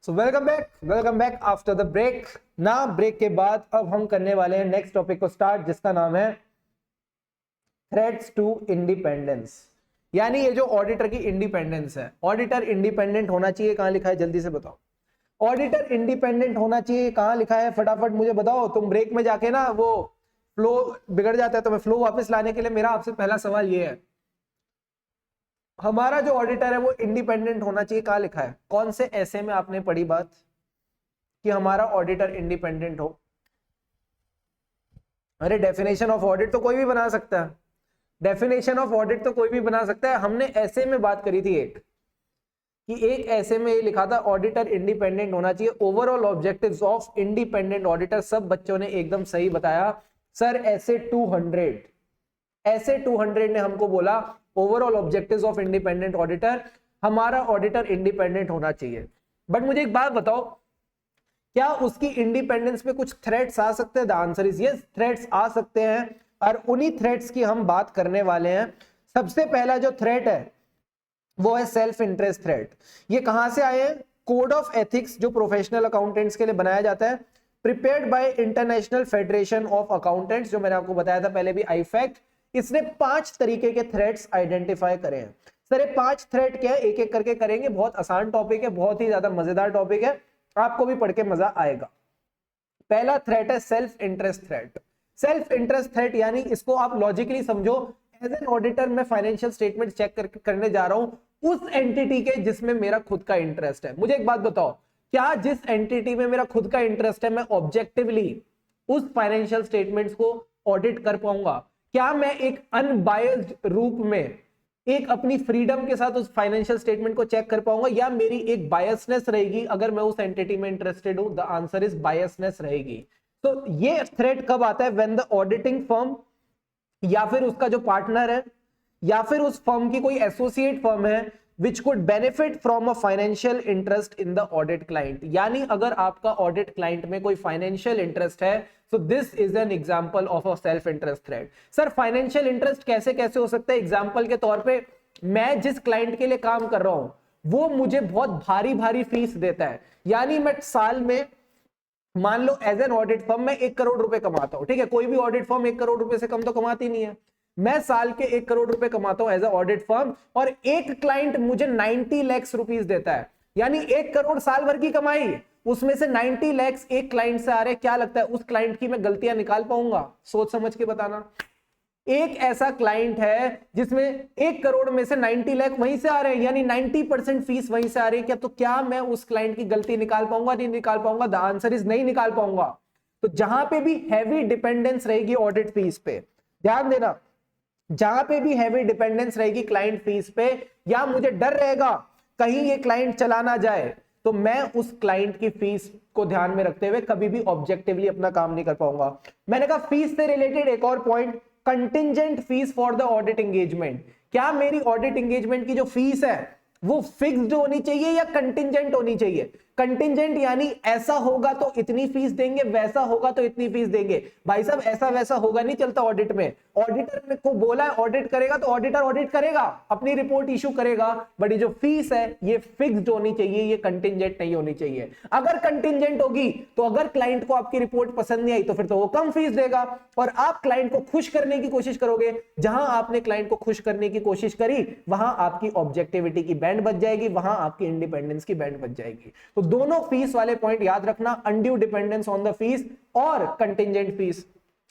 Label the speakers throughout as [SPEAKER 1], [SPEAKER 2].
[SPEAKER 1] So welcome back after the break. ना break के बाद अब हम करने वाले हैं नेक्स्ट टॉपिक को स्टार्ट, जिसका नाम है थ्रेट्स टू इंडिपेंडेंस। यानी ये जो ऑडिटर की इंडिपेंडेंस है, ऑडिटर इंडिपेंडेंट होना चाहिए, कहां लिखा है जल्दी से बताओ। ऑडिटर इंडिपेंडेंट होना चाहिए, कहां लिखा है फटाफट मुझे बताओ। तुम ब्रेक में जाके ना वो फ्लो बिगड़ जाता है, तो मैं फ्लो वापस लाने के लिए मेरा आपसे पहला सवाल ये है, हमारा जो ऑडिटर है वो इंडिपेंडेंट होना चाहिए, कहां लिखा है? कौन से ऐसे में आपने पढ़ी बात कि हमारा ऑडिटर इंडिपेंडेंट हो? अरे डेफिनेशन ऑफ ऑडिट तो कोई भी बना सकता है, डेफिनेशन ऑफ ऑडिट तो कोई भी बना सकता है। हमने ऐसे में बात करी थी एक ऐसे में ये लिखा था ऑडिटर इंडिपेंडेंट होना चाहिए। Overall objectives of independent auditor, सब बच्चों ने एकदम सही बताया सर। ऐसे 200 ने हमको बोला overall objectives of independent auditor, हमारा ऑडिटर इंडिपेंडेंट होना चाहिए। बट मुझे एक बात बताओ, क्या उसकी इंडिपेंडेंस में कुछ थ्रेट्स आ सकते हैं? The answer is yes, threats आ सकते हैं, और उन्हीं थ्रेट्स की हम बात करने वाले हैं। सबसे पहला जो थ्रेट है वो है सेल्फ इंटरेस्ट थ्रेट। ये कहां से आए हैं? कोड ऑफ एथिक्स जो प्रोफेशनल अकाउंटेंट्स के लिए बनाया जाता है, prepared by international federation of accountants, जो मैंने आपको बताया था पहले भी, आईफैक्ट। इसने 5 तरीके के थ्रेट्स आइडेंटिफाई करे हैं। सर ये 5 थ्रेट क्या है, एक एक करके करेंगे। बहुत आसान टॉपिक है, बहुत ही ज्यादा मजेदार टॉपिक है, आपको भी पढ़ के मजा आएगा। पहला थ्रेट है self interest threat. Self interest threat यानी इसको आप लॉजिकली समझो, एज एन ऑडिटर मैं फाइनेंशियल स्टेटमेंट चेक करने जा रहा हूं उस एंटिटी के जिसमें मेरा खुद का इंटरेस्ट है। मुझे एक बात बताओ, क्या जिस एंटिटी में मेरा खुद का इंटरेस्ट है मैं ऑब्जेक्टिवली उस फाइनेंशियल स्टेटमेंट्स को ऑडिट कर पाऊंगा? क्या मैं एक अनबायस्ड रूप में एक अपनी फ्रीडम के साथ उस फाइनेंशियल स्टेटमेंट को चेक कर पाऊंगा, या मेरी एक बायसनेस रहेगी अगर मैं उस एंटिटी में इंटरेस्टेड हूं? द आंसर इज बायसनेस रहेगी। तो ये थ्रेट कब आता है? व्हेन द ऑडिटिंग फर्म या फिर उसका जो पार्टनर है या फिर उस फर्म की कोई एसोसिएट फर्म है which could benefit from a financial interest in the audit client। यानी अगर आपका ऑडिट क्लाइंट में कोई फाइनेंशियल इंटरेस्ट है, so this is an example of a self interest threat। Sir financial interest कैसे कैसे हो सकता है? एग्जांपल के तौर पे, मैं जिस क्लाइंट के लिए काम कर रहा हूं वो मुझे बहुत भारी भारी फीस देता है, यानी मैं साल में मान लो एज एन ऑडिट फर्म मैं 1 करोड़ रुपए कमाता हूं, ठीक है? कोई भी ऑडिट फर्म 1 करोड़ रुपए से कम तो कमाती नहीं है। मैं साल के 1 करोड़ रुपए कमाता हूं एज ए ऑडिट फर्म, और एक क्लाइंट मुझे 90 लाख रुपीस देता है, यानी 1 करोड़ साल भर की कमाई, उसमें से 90 लाख एक क्लाइंट से आ रहे। क्या लगता है उस क्लाइंट की मैं गलतियां निकाल पाऊंगा? सोच समझ के बताना। एक ऐसा क्लाइंट है जिसमें 1 करोड़ में से 90 लाख वहीं से आ रहे हैं, यानी 90% फीस वहीं से आ रही है। क्या तो क्या मैं उस क्लाइंट की गलती निकाल पाऊंगा? नहीं निकाल पाऊंगा। द आंसर इज नहीं निकाल पाऊंगा। तो जहां पे भी हैवी डिपेंडेंस रहेगी ऑडिट फीस पे, ध्यान देना, जहां पे भी हैवी डिपेंडेंस रहेगी क्लाइंट फीस पे, या मुझे डर रहेगा कहीं ये क्लाइंट चला ना जाए, तो मैं उस क्लाइंट की फीस को ध्यान में रखते हुए कभी भी ऑब्जेक्टिवली अपना काम नहीं कर पाऊंगा। मैंने कहा फीस से रिलेटेड एक और point, contingent fees for the audit engagement. क्या मेरी ऑडिट एंगेजमेंट की जो फीस है वो फिक्स्ड होनी चाहिए या कंटिंजेंट होनी चाहिए? कंटिंजेंट यानी ऐसा होगा तो इतनी फीस देंगे, वैसा होगा तो इतनी फीस देंगे। भाई साहब ऐसा वैसा होगा नहीं चलता ऑडिट में। ऑडिटर को बोला है ऑडिट करेगा तो ऑडिटर ऑडिट करेगा, अपनी रिपोर्ट इशू करेगा, बट ये जो फीस है ये फिक्स्ड होनी चाहिए, ये कंटिंजेंट नहीं होनी चाहिए। अगर कंटिंजेंट होगी तो अगर क्लाइंट को आपकी रिपोर्ट पसंद नहीं आई तो फिर तो वो कम फीस देगा, और आप क्लाइंट को खुश करने की कोशिश करोगे। जहां आपने क्लाइंट को खुश करने की कोशिश करी वहां आपकी ऑब्जेक्टिविटी की बैंड बच जाएगी, वहां आपकी इंडिपेंडेंस की बैंड बच जाएगी। तो दोनों फीस वाले पॉइंट याद रखना, undue dependence on the fees और कंटिंजेंट फीस।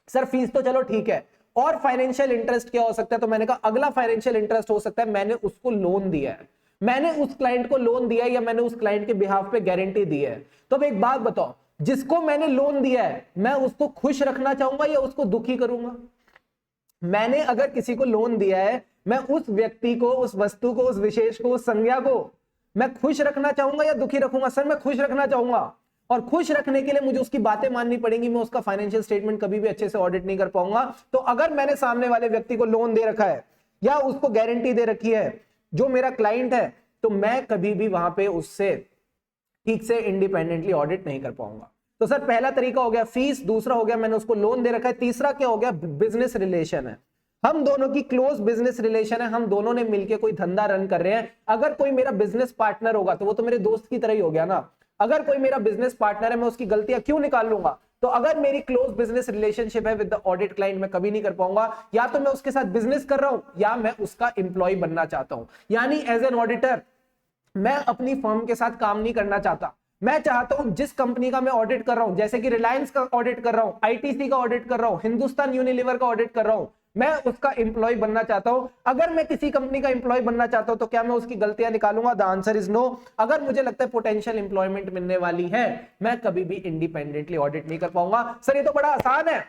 [SPEAKER 1] सर फीस तो चलो ठीक है, और फाइनेंशियल इंटरेस्ट क्या हो सकता है? तो मैंने कहा अगला फाइनेंशियल इंटरेस्ट हो सकता है मैंने उसको लोन दिया है, मैंने उस क्लाइंट को लोन दिया है, या मैंने उस क्लाइंट के बिहाफ पे गारंटी दी है। तो अब एक बात बताओ, जिसको मैंने लोन दिया है मैं उसको खुश रखना चाहूंगा या उसको दुखी करूंगा? मैंने अगर किसी को लोन दिया है, मैं उस व्यक्ति को, उस वस्तु को, उस विशेष को, उस संज्ञा को मैं खुश रखना चाहूंगा या दुखी रखूंगा? सर मैं खुश रखना चाहूंगा, और खुश रखने के लिए मुझे उसकी बातें माननी पड़ेंगी, मैं उसका फाइनेंशियल स्टेटमेंट कभी भी अच्छे से ऑडिट नहीं कर पाऊंगा। तो अगर मैंने सामने वाले व्यक्ति को लोन दे रखा है या उसको गारंटी दे रखी है जो मेरा क्लाइंट है, तो मैं कभी भी वहां पे उससे ठीक से इंडिपेंडेंटली ऑडिट नहीं कर पाऊंगा। तो सर पहला तरीका हो गया फीस, दूसरा हो गया मैंने उसको लोन दे रखा है, तीसरा क्या हो गया? बिजनेस रिलेशन है, हम दोनों की क्लोज बिजनेस रिलेशन है, हम दोनों ने मिलकर कोई धंधा रन कर रहे हैं। अगर कोई मेरा बिजनेस पार्टनर होगा तो वो तो मेरे दोस्त की तरह ही हो गया ना। अगर कोई मेरा बिजनेस पार्टनर है मैं उसकी गलतियां क्यों निकाल लूंगा? तो अगर मेरी क्लोज बिजनेस रिलेशनशिप है विद द ऑडिट क्लाइंट, मैं कभी नहीं कर पाऊंगा। या तो मैं उसके साथ बिजनेस कर रहा हूं या मैं उसका एम्प्लॉय बनना चाहता हूं। यानी एज एन ऑडिटर मैं अपनी फर्म के साथ काम नहीं करना चाहता। मैं चाहता हूं जिस कंपनी का मैं ऑडिट कर रहा हूं, जैसे कि रिलायंस का ऑडिट कर रहा हूं, आईटीसी का ऑडिट कर रहा हूं, हिंदुस्तान यूनिलीवर का ऑडिट कर रहा हूं, मैं उसका एम्प्लॉय बनना चाहता हूं। अगर मैं किसी कंपनी का एम्प्लॉय बनना चाहता हूं तो क्या मैं उसकी गलतियां निकालूंगा? The answer is no. अगर मुझे लगता है पोटेंशियल एम्प्लॉयमेंट मिलने वाली है, मैं कभी भी इंडिपेंडेंटली ऑडिट नहीं कर पाऊंगा। सर ये तो बड़ा आसान है।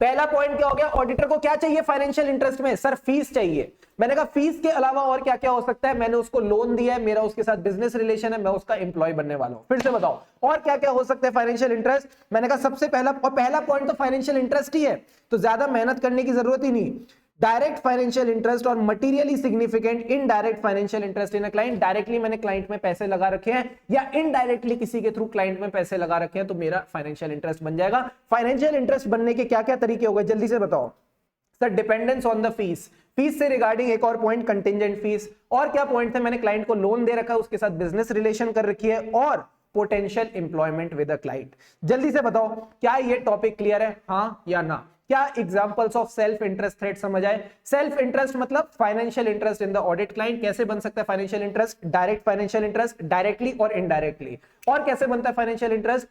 [SPEAKER 1] पहला पॉइंट क्या हो गया? ऑडिटर को क्या चाहिए फाइनेंशियल इंटरेस्ट में? सर फीस चाहिए। मैंने कहा फीस के अलावा और क्या क्या हो सकता है? मैंने उसको लोन दिया है, मेरा उसके साथ बिजनेस रिलेशन है, मैं उसका एम्प्लॉय बनने वाला हूं। फिर से बताओ और क्या क्या हो सकता है फाइनेंशियल इंटरेस्ट? मैंने कहा सबसे पहला पॉइंट तो फाइनेंशियल इंटरेस्ट ही है, तो ज्यादा मेहनत करने की जरूरत ही नहीं। डायरेक्ट फाइनेंशियल इंटरेस्ट और materially significant indirect financial interest in a client. Directly मैंने क्लाइंट में पैसे लगा रखे हैं या इनडायरेक्टली किसी के थ्रू क्लाइंट में पैसे लगा रखे हैं, तो मेरा फाइनेंशियल इंटरेस्ट बन जाएगा। फाइनेंशियल इंटरेस्ट बनने के क्या क्या तरीके हो गए, जल्दी से बताओ। Sir dependence on the fees, fees से रिगार्डिंग एक और पॉइंट कंटिंजेंट फीस। और क्या पॉइंट थे? मैंने क्लाइंट को लोन दे रखा है, उसके साथ बिजनेस रिलेशन कर रखी है, और potential employment with a client. जल्दी से बताओ क्या ये टॉपिक क्लियर है, हाँ या ना? क्या examples of self interest threat समझ आए? सेल्फ इंटरेस्ट मतलब financial interest in the audit client. कैसे बन सकता है financial interest? Direct financial interest, directly और इनडायरेक्टली। और कैसे बनता है फाइनेंशियल इंटरेस्ट?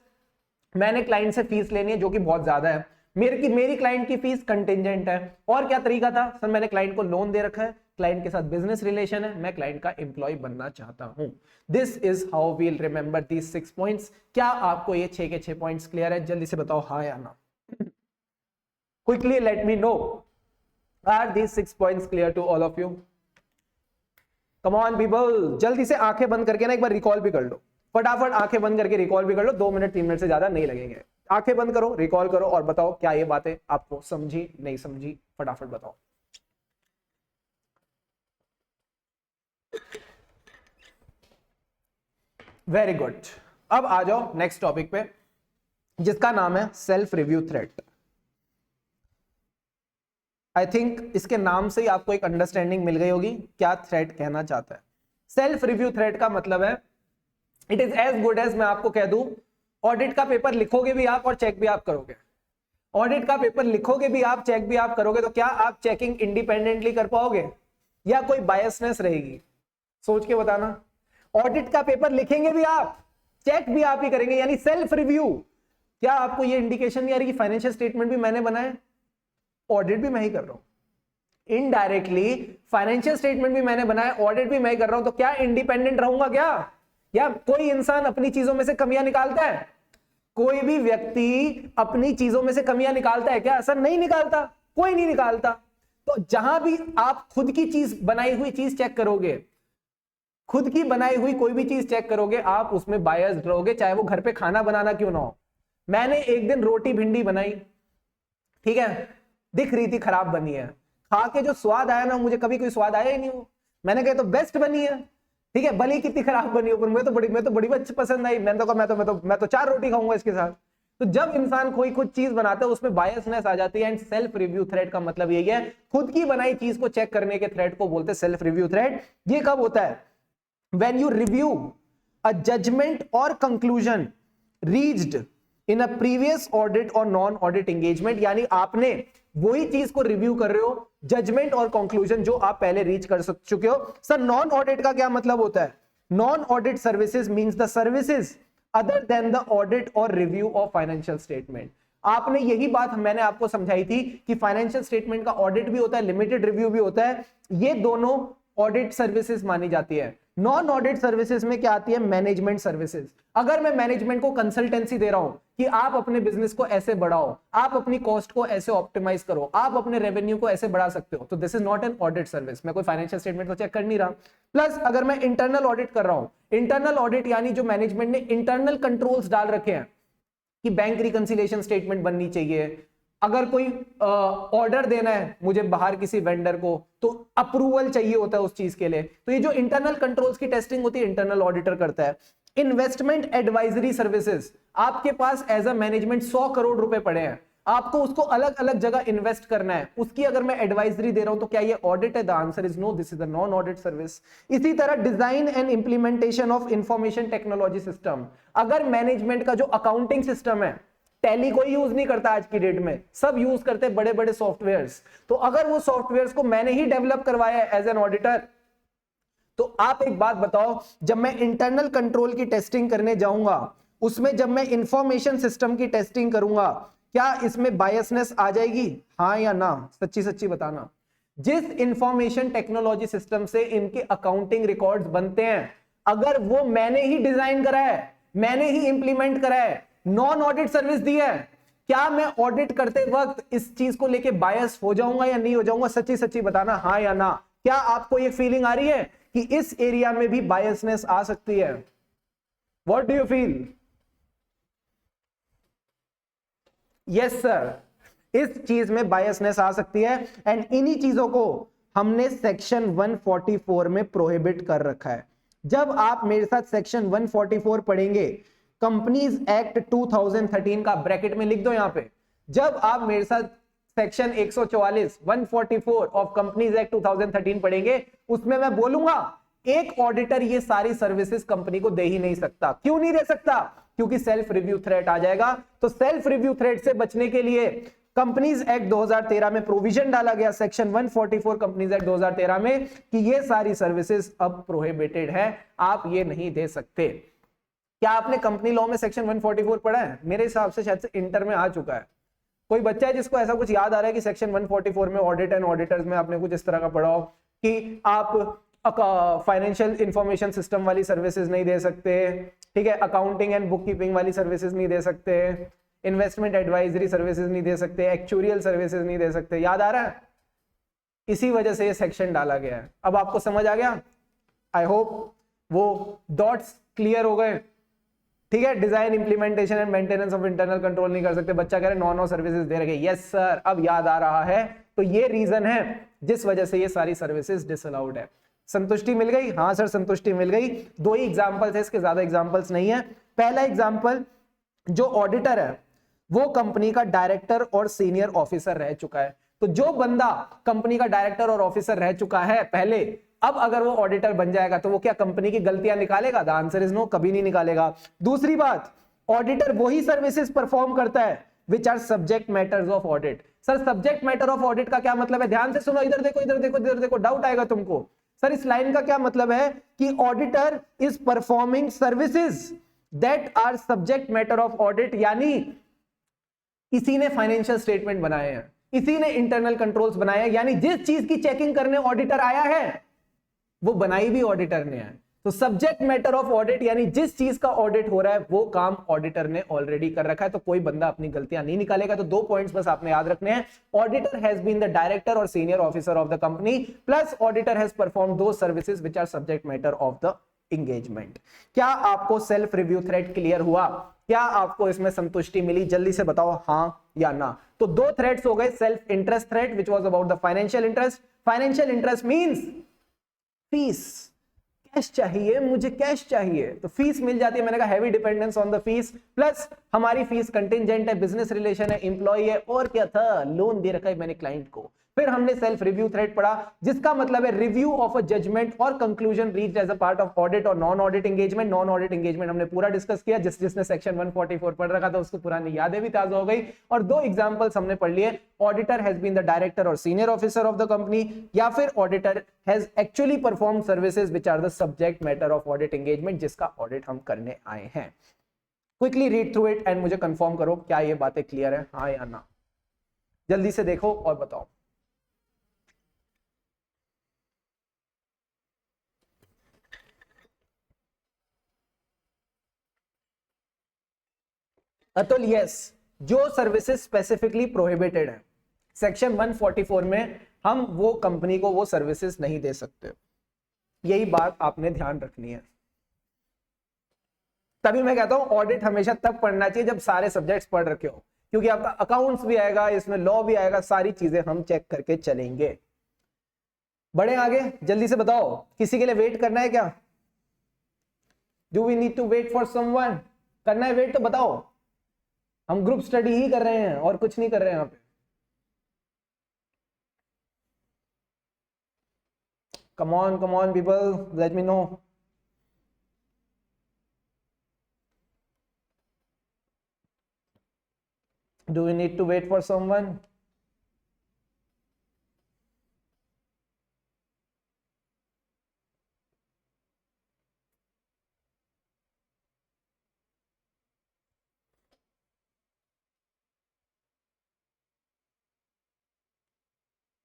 [SPEAKER 1] मैंने क्लाइंट से फीस लेनी है जो कि बहुत ज्यादा है, मेरी क्लाइंट की फीस कंटिंजेंट है। और क्या तरीका था? सर मैंने क्लाइंट को लोन दे रखा है, क्लाइंट के साथ बिजनेस रिलेशन है, मैं क्लाइंट का एम्प्लॉय बनना चाहता हूं। This is how we'll remember these 6 points. क्या आपको ये 6 के 6 पॉइंट्स क्लियर है? जल्दी से बताओ हाँ या ना। Quickly let me know, are these 6 points clear to all of you? Come on people, जल्दी से आंखें बंद करके ना एक बार रिकॉल भी कर लो। फटाफट आंखें बंद करके रिकॉल भी कर लो, 2 मिनट 3 मिनट से ज्यादा नहीं लगेंगे। आंखें बंद करो, रिकॉल करो और बताओ क्या ये बातें आपको समझी नहीं समझी, फटाफट बताओ। Very good. अब आ जाओ नेक्स्ट टॉपिक पे जिसका नाम है self review threat. I think इसके नाम से ही आपको एक अंडरस्टैंडिंग मिल गई होगी क्या थ्रेट कहना चाहता है। सेल्फ रिव्यू थ्रेट का मतलब है it is as good as मैं आपको कह दूं ऑडिट का पेपर लिखोगे भी आप और चेक भी आप करोगे। ऑडिट का पेपर लिखोगे भी आप, चेक भी आप करोगे, तो क्या आप चेकिंग इंडिपेंडेंटली कर पाओगे या कोई बायसनेस रहेगी? सोच के बताना। ऑडिट का पेपर लिखेंगे भी आप, चेक भी आप ही करेंगे, यानी सेल्फ रिव्यू। क्या आपको ये इंडिकेशन नहीं आ रही कि फाइनेंशियल स्टेटमेंट भी मैंने बनाए, ऑडिट भी मैं ही कर रहा हूं? इनडायरेक्टली फाइनेंशियल स्टेटमेंट भी मैंने बनाया, ऑडिट भी मैं ही कर रहा हूं, तो क्या इंडिपेंडेंट रहूंगा क्या? या कोई इंसान अपनी चीजों में से कमियां निकालता है? कोई भी व्यक्ति अपनी चीजों में से कमियां निकालता है क्या? सर नहीं निकालता, कोई नहीं निकालता। तो जहां भी आप खुद की चीज बनाई हुई चीज चेक करोगे, खुद की बनाई हुई कोई भी चीज चेक करोगे, आप उसमें बायस्ड रहोगे, चाहे वो घर पे खाना बनाना क्यों ना हो। मैंने एक दिन रोटी भिंडी बनाई, ठीक है, दिख रही थी खराब बनी है, खा के जो स्वाद आया ना, मुझे कभी कोई स्वाद आया ही नहीं हो। मैंने कहा तो बेस्ट बनी है, ठीक है, भले कितनी खराब बनी हो, पर मैं तो बड़ी अच्छी पसंद आई। मैं तो 4 रोटी खाऊंगा इसके साथ। तो जब इंसान कोई खुद चीज बनाता है उसमें बायसनेस आ जाती है। एंड सेल्फ रिव्यू थ्रेट का मतलब यही है, खुद की बनाई चीज को चेक करने के थ्रेट को बोलते हैं सेल्फ रिव्यू थ्रेट। ये कब होता है? When you review a judgement और conclusion reached in a previous audit और नॉन ऑडिट एंगेजमेंट। यानी आपने वही चीज को रिव्यू कर रहे हो, जजमेंट और कंक्लूजन जो आप पहले रीच कर चुके हो। सर नॉन ऑडिट का क्या मतलब होता है? Non audit services means the services other than the audit और रिव्यू ऑफ फाइनेंशियल स्टेटमेंट। आपने यही बात मैंने आपको समझाई थी कि फाइनेंशियल स्टेटमेंट का ऑडिट भी होता है, लिमिटेड रिव्यू भी होता है। ये दोनों ऑडिट सर्विसेज मानी जाती है। नॉन ऑडिट सर्विसेज में क्या आती है? Management services. अगर मैं मैनेजमेंट को कंसल्टेंसी दे रहा हूं कि आप अपने बिजनेस को ऐसे बढ़ाओ, आप अपनी कॉस्ट को ऐसे ऑप्टिमाइज करो, आप अपने रेवेन्यू को ऐसे बढ़ा सकते हो, तो this is not an audit service. मैं कोई फाइनेंशियल स्टेटमेंट को चेक कर नहीं रहा। प्लस अगर मैं इंटरनल ऑडिट कर रहा हूं, इंटरनल ऑडिट यानी जो मैनेजमेंट ने इंटरनल कंट्रोल्स डाल रखे हैं कि बैंक रिकंसिलिएशन स्टेटमेंट बननी चाहिए, अगर कोई ऑर्डर देना है मुझे बाहर किसी वेंडर को, तो अप्रूवल चाहिए होता है उस चीज के लिए, तो ये जो इंटरनल कंट्रोल्स की टेस्टिंग होती है इंटरनल ऑडिटर करता है। इन्वेस्टमेंट एडवाइजरी सर्विसेज, आपके पास एज अ मैनेजमेंट 100 करोड़ रुपए पड़े हैं, आपको उसको अलग अलग जगह इन्वेस्ट करना है, उसकी अगर मैं एडवाइजरी दे रहा हूं तो क्या ये ऑडिट है? The answer is no, this is the non audit service. इसी तरह design and implementation of information technology system, अगर मैनेजमेंट का जो अकाउंटिंग सिस्टम है, टैली कोई यूज नहीं करता आज की डेट में, सब यूज करते हैं बड़े बड़े सॉफ्टवेयर्स, तो अगर वो सॉफ्टवेयर्स को मैंने ही डेवलप करवाया है एज एन ऑडिटर, तो आप एक बात बताओ, जब मैं इंटरनल कंट्रोल की टेस्टिंग करने जाऊंगा, उसमें जब मैं इंफॉर्मेशन सिस्टम की टेस्टिंग करूंगा, क्या इसमें बायसनेस आ जाएगी? हाँ या ना, सच्ची सच्ची बताना। जिस इंफॉर्मेशन टेक्नोलॉजी सिस्टम से इनके अकाउंटिंग रिकॉर्ड्स बनते हैं, अगर वो मैंने ही डिजाइन करा है, मैंने ही इंप्लीमेंट करा है, नॉन ऑडिट सर्विस दी है, क्या मैं ऑडिट करते वक्त इस चीज को लेके बायस हो जाऊंगा या नहीं हो जाऊंगा? सच्ची सच्ची बताना, हाँ या ना। क्या आपको ये फीलिंग आ रही है कि इस एरिया में भी बायसनेस आ सकती है? What do you feel? Yes sir, इस चीज में बायसनेस आ सकती है, एंड इन्हीं चीजों को हमने सेक्शन 144 में प्रोहिबिट कर रखा है। जब आप मेरे साथ सेक्शन 144 पढ़ेंगे, कंपनीज एक्ट 2013 का, ब्रैकेट में लिख दो यहां पे, जब आप मेरे साथ सेक्शन 144 144 ऑफ कंपनीज एक्ट 2013 पढ़ेंगे, उसमें मैं बोलूंगा एक ऑडिटर ये सारी सर्विसेज कंपनी को दे ही नहीं सकता। क्यों नहीं दे सकता? क्योंकि सेल्फ रिव्यू थ्रेट आ जाएगा। तो सेल्फ रिव्यू थ्रेट से बचने के लिए कंपनीज एक्ट 2013 में प्रोविजन डाला गया, सेक्शन 144 कंपनीज एक्ट 2013 में, कि ये सारी सर्विसेज अब प्रोहिबिटेड है, आप ये नहीं दे सकते। क्या आपने कंपनी लॉ में सेक्शन 144 पढ़ा है? मेरे हिसाब से शायद से इंटर में आ चुका है। कोई बच्चा है जिसको ऐसा कुछ याद आ रहा है कि सेक्शन 144 में ऑडिट एंड ऑडिटर्स में आपने कुछ इस तरह का पढ़ा हो कि आप फाइनेंशियल इंफॉर्मेशन सिस्टम वाली सर्विसेज नहीं दे सकते, ठीक है, अकाउंटिंग एंड बुक कीपिंग वाली सर्विसेज नहीं दे सकते, इन्वेस्टमेंट एडवाइजरी सर्विसेज नहीं दे सकते, एक्चुरियल सर्विसेज नहीं दे सकते? याद आ रहा है? इसी वजह से ये सेक्शन डाला गया है। अब आपको समझ आ गया? आई होप वो डॉट्स क्लियर हो गए। ठीक है, design implementation and maintenance of internal control नहीं कर सकते, बच्चा कह रहे नॉन सर्विसेज दे रखे। यस सर, अब याद आ रहा है। तो ये रीजन है जिस वजह से ये सारी सर्विसेज डिसअलाउड है। संतुष्टि मिल गई? हाँ सर, संतुष्टि मिल गई। दो ही एग्जांपल्स है, इसके ज्यादा एग्जांपल्स नहीं है। पहला एग्जांपल, जो ऑडिटर है वो कंपनी का डायरेक्टर और सीनियर ऑफिसर रह चुका है। तो जो बंदा कंपनी का डायरेक्टर और ऑफिसर रह चुका है पहले, अब अगर वो ऑडिटर बन जाएगा तो वो क्या कंपनी की गलतियां निकालेगा? द आंसर इज नो, कभी नहीं निकालेगा। दूसरी बात, ऑडिटर वही सर्विसेज परफॉर्म करता है which are subject matters of audit. Sir subject matter of audit का क्या मतलब है? ध्यान से सुनो, इधर देखो इधर देखो इधर देखो, डाउट आएगा तुमको। सर इस लाइन का क्या मतलब है कि auditor is performing services that are subject matter of audit, यानी इसी ने फाइनेंशियल स्टेटमेंट बनाए हैं, इसी ने इंटरनल कंट्रोल्स बनाए हैं, यानी जिस चीज की चेकिंग करने ऑडिटर आया है वो बनाई भी ऑडिटर ने है। तो सब्जेक्ट मैटर ऑफ ऑडिट यानी जिस चीज का ऑडिट हो रहा है वो काम ऑडिटर ने ऑलरेडी कर रखा है, तो कोई बंदा अपनी गलतियां नहीं निकालेगा। तो दो पॉइंट्स बस आपने याद रखने हैं, auditor has been the director और senior officer of the company, plus auditor has perform दो services which are subject matter of the engagement. क्या आपको सेल्फ रिव्यू थ्रेट क्लियर हुआ? क्या आपको इसमें संतुष्टि मिली? जल्दी से बताओ हाँ या ना। तो दो थ्रेट्स हो गए, self interest threat which was about the financial interest. Financial interest means fees, cash चाहिए, मुझे कैश चाहिए, तो फीस मिल जाती है। मैंने कहा heavy dependence on the fees, plus हमारी फीस कंटिंजेंट है, बिजनेस रिलेशन है, एम्प्लॉय है, और क्या था, लोन दे रखा है मैंने क्लाइंट को। फिर हमने सेल्फ रिव्यू थ्रेट पढ़ा जिसका मतलब है रिव्यू ऑफ अ जजमेंट और conclusion reached as a part of audit और non audit engagement. Non audit engagement हमने पूरा डिस्कस किया, जिसने सेक्शन 144 पढ़ रखा था उसको पुरानी यादें भी ताजा हो गई। और दो एग्जांपल्स हमने पढ़ लिए, auditor has been the director और senior officer of the company, या फिर auditor has actually perform services which are the subject matter of audit engagement, जिसका ऑडिट हम करने आए हैं। Quickly read through it and मुझे कंफर्म करो क्या ये बातें क्लियर है, हाँ या ना। जल्दी से देखो और बताओ। अतुल यस, जो सर्विसेज स्पेसिफिकली प्रोहिबिटेड है सेक्शन 144 में, हम वो कंपनी को वो सर्विसेज नहीं दे सकते। यही बात आपने ध्यान रखनी है। तभी मैं कहता हूं ऑडिट हमेशा तब पढ़ना चाहिए जब सारे सब्जेक्ट्स पढ़ रखे हो, क्योंकि आपका अकाउंट्स भी आएगा, इसमें लॉ भी आएगा, सारी चीजें हम चेक करके चलेंगे। बढ़े आगे, जल्दी से बताओ, किसी के लिए वेट करना है क्या? Do we need to wait for someone? करना है वेट तो बताओ। हम ग्रुप स्टडी ही कर रहे हैं और कुछ नहीं कर रहे हैं यहाँ पे। Come on people, let me know. Do we need to wait for someone?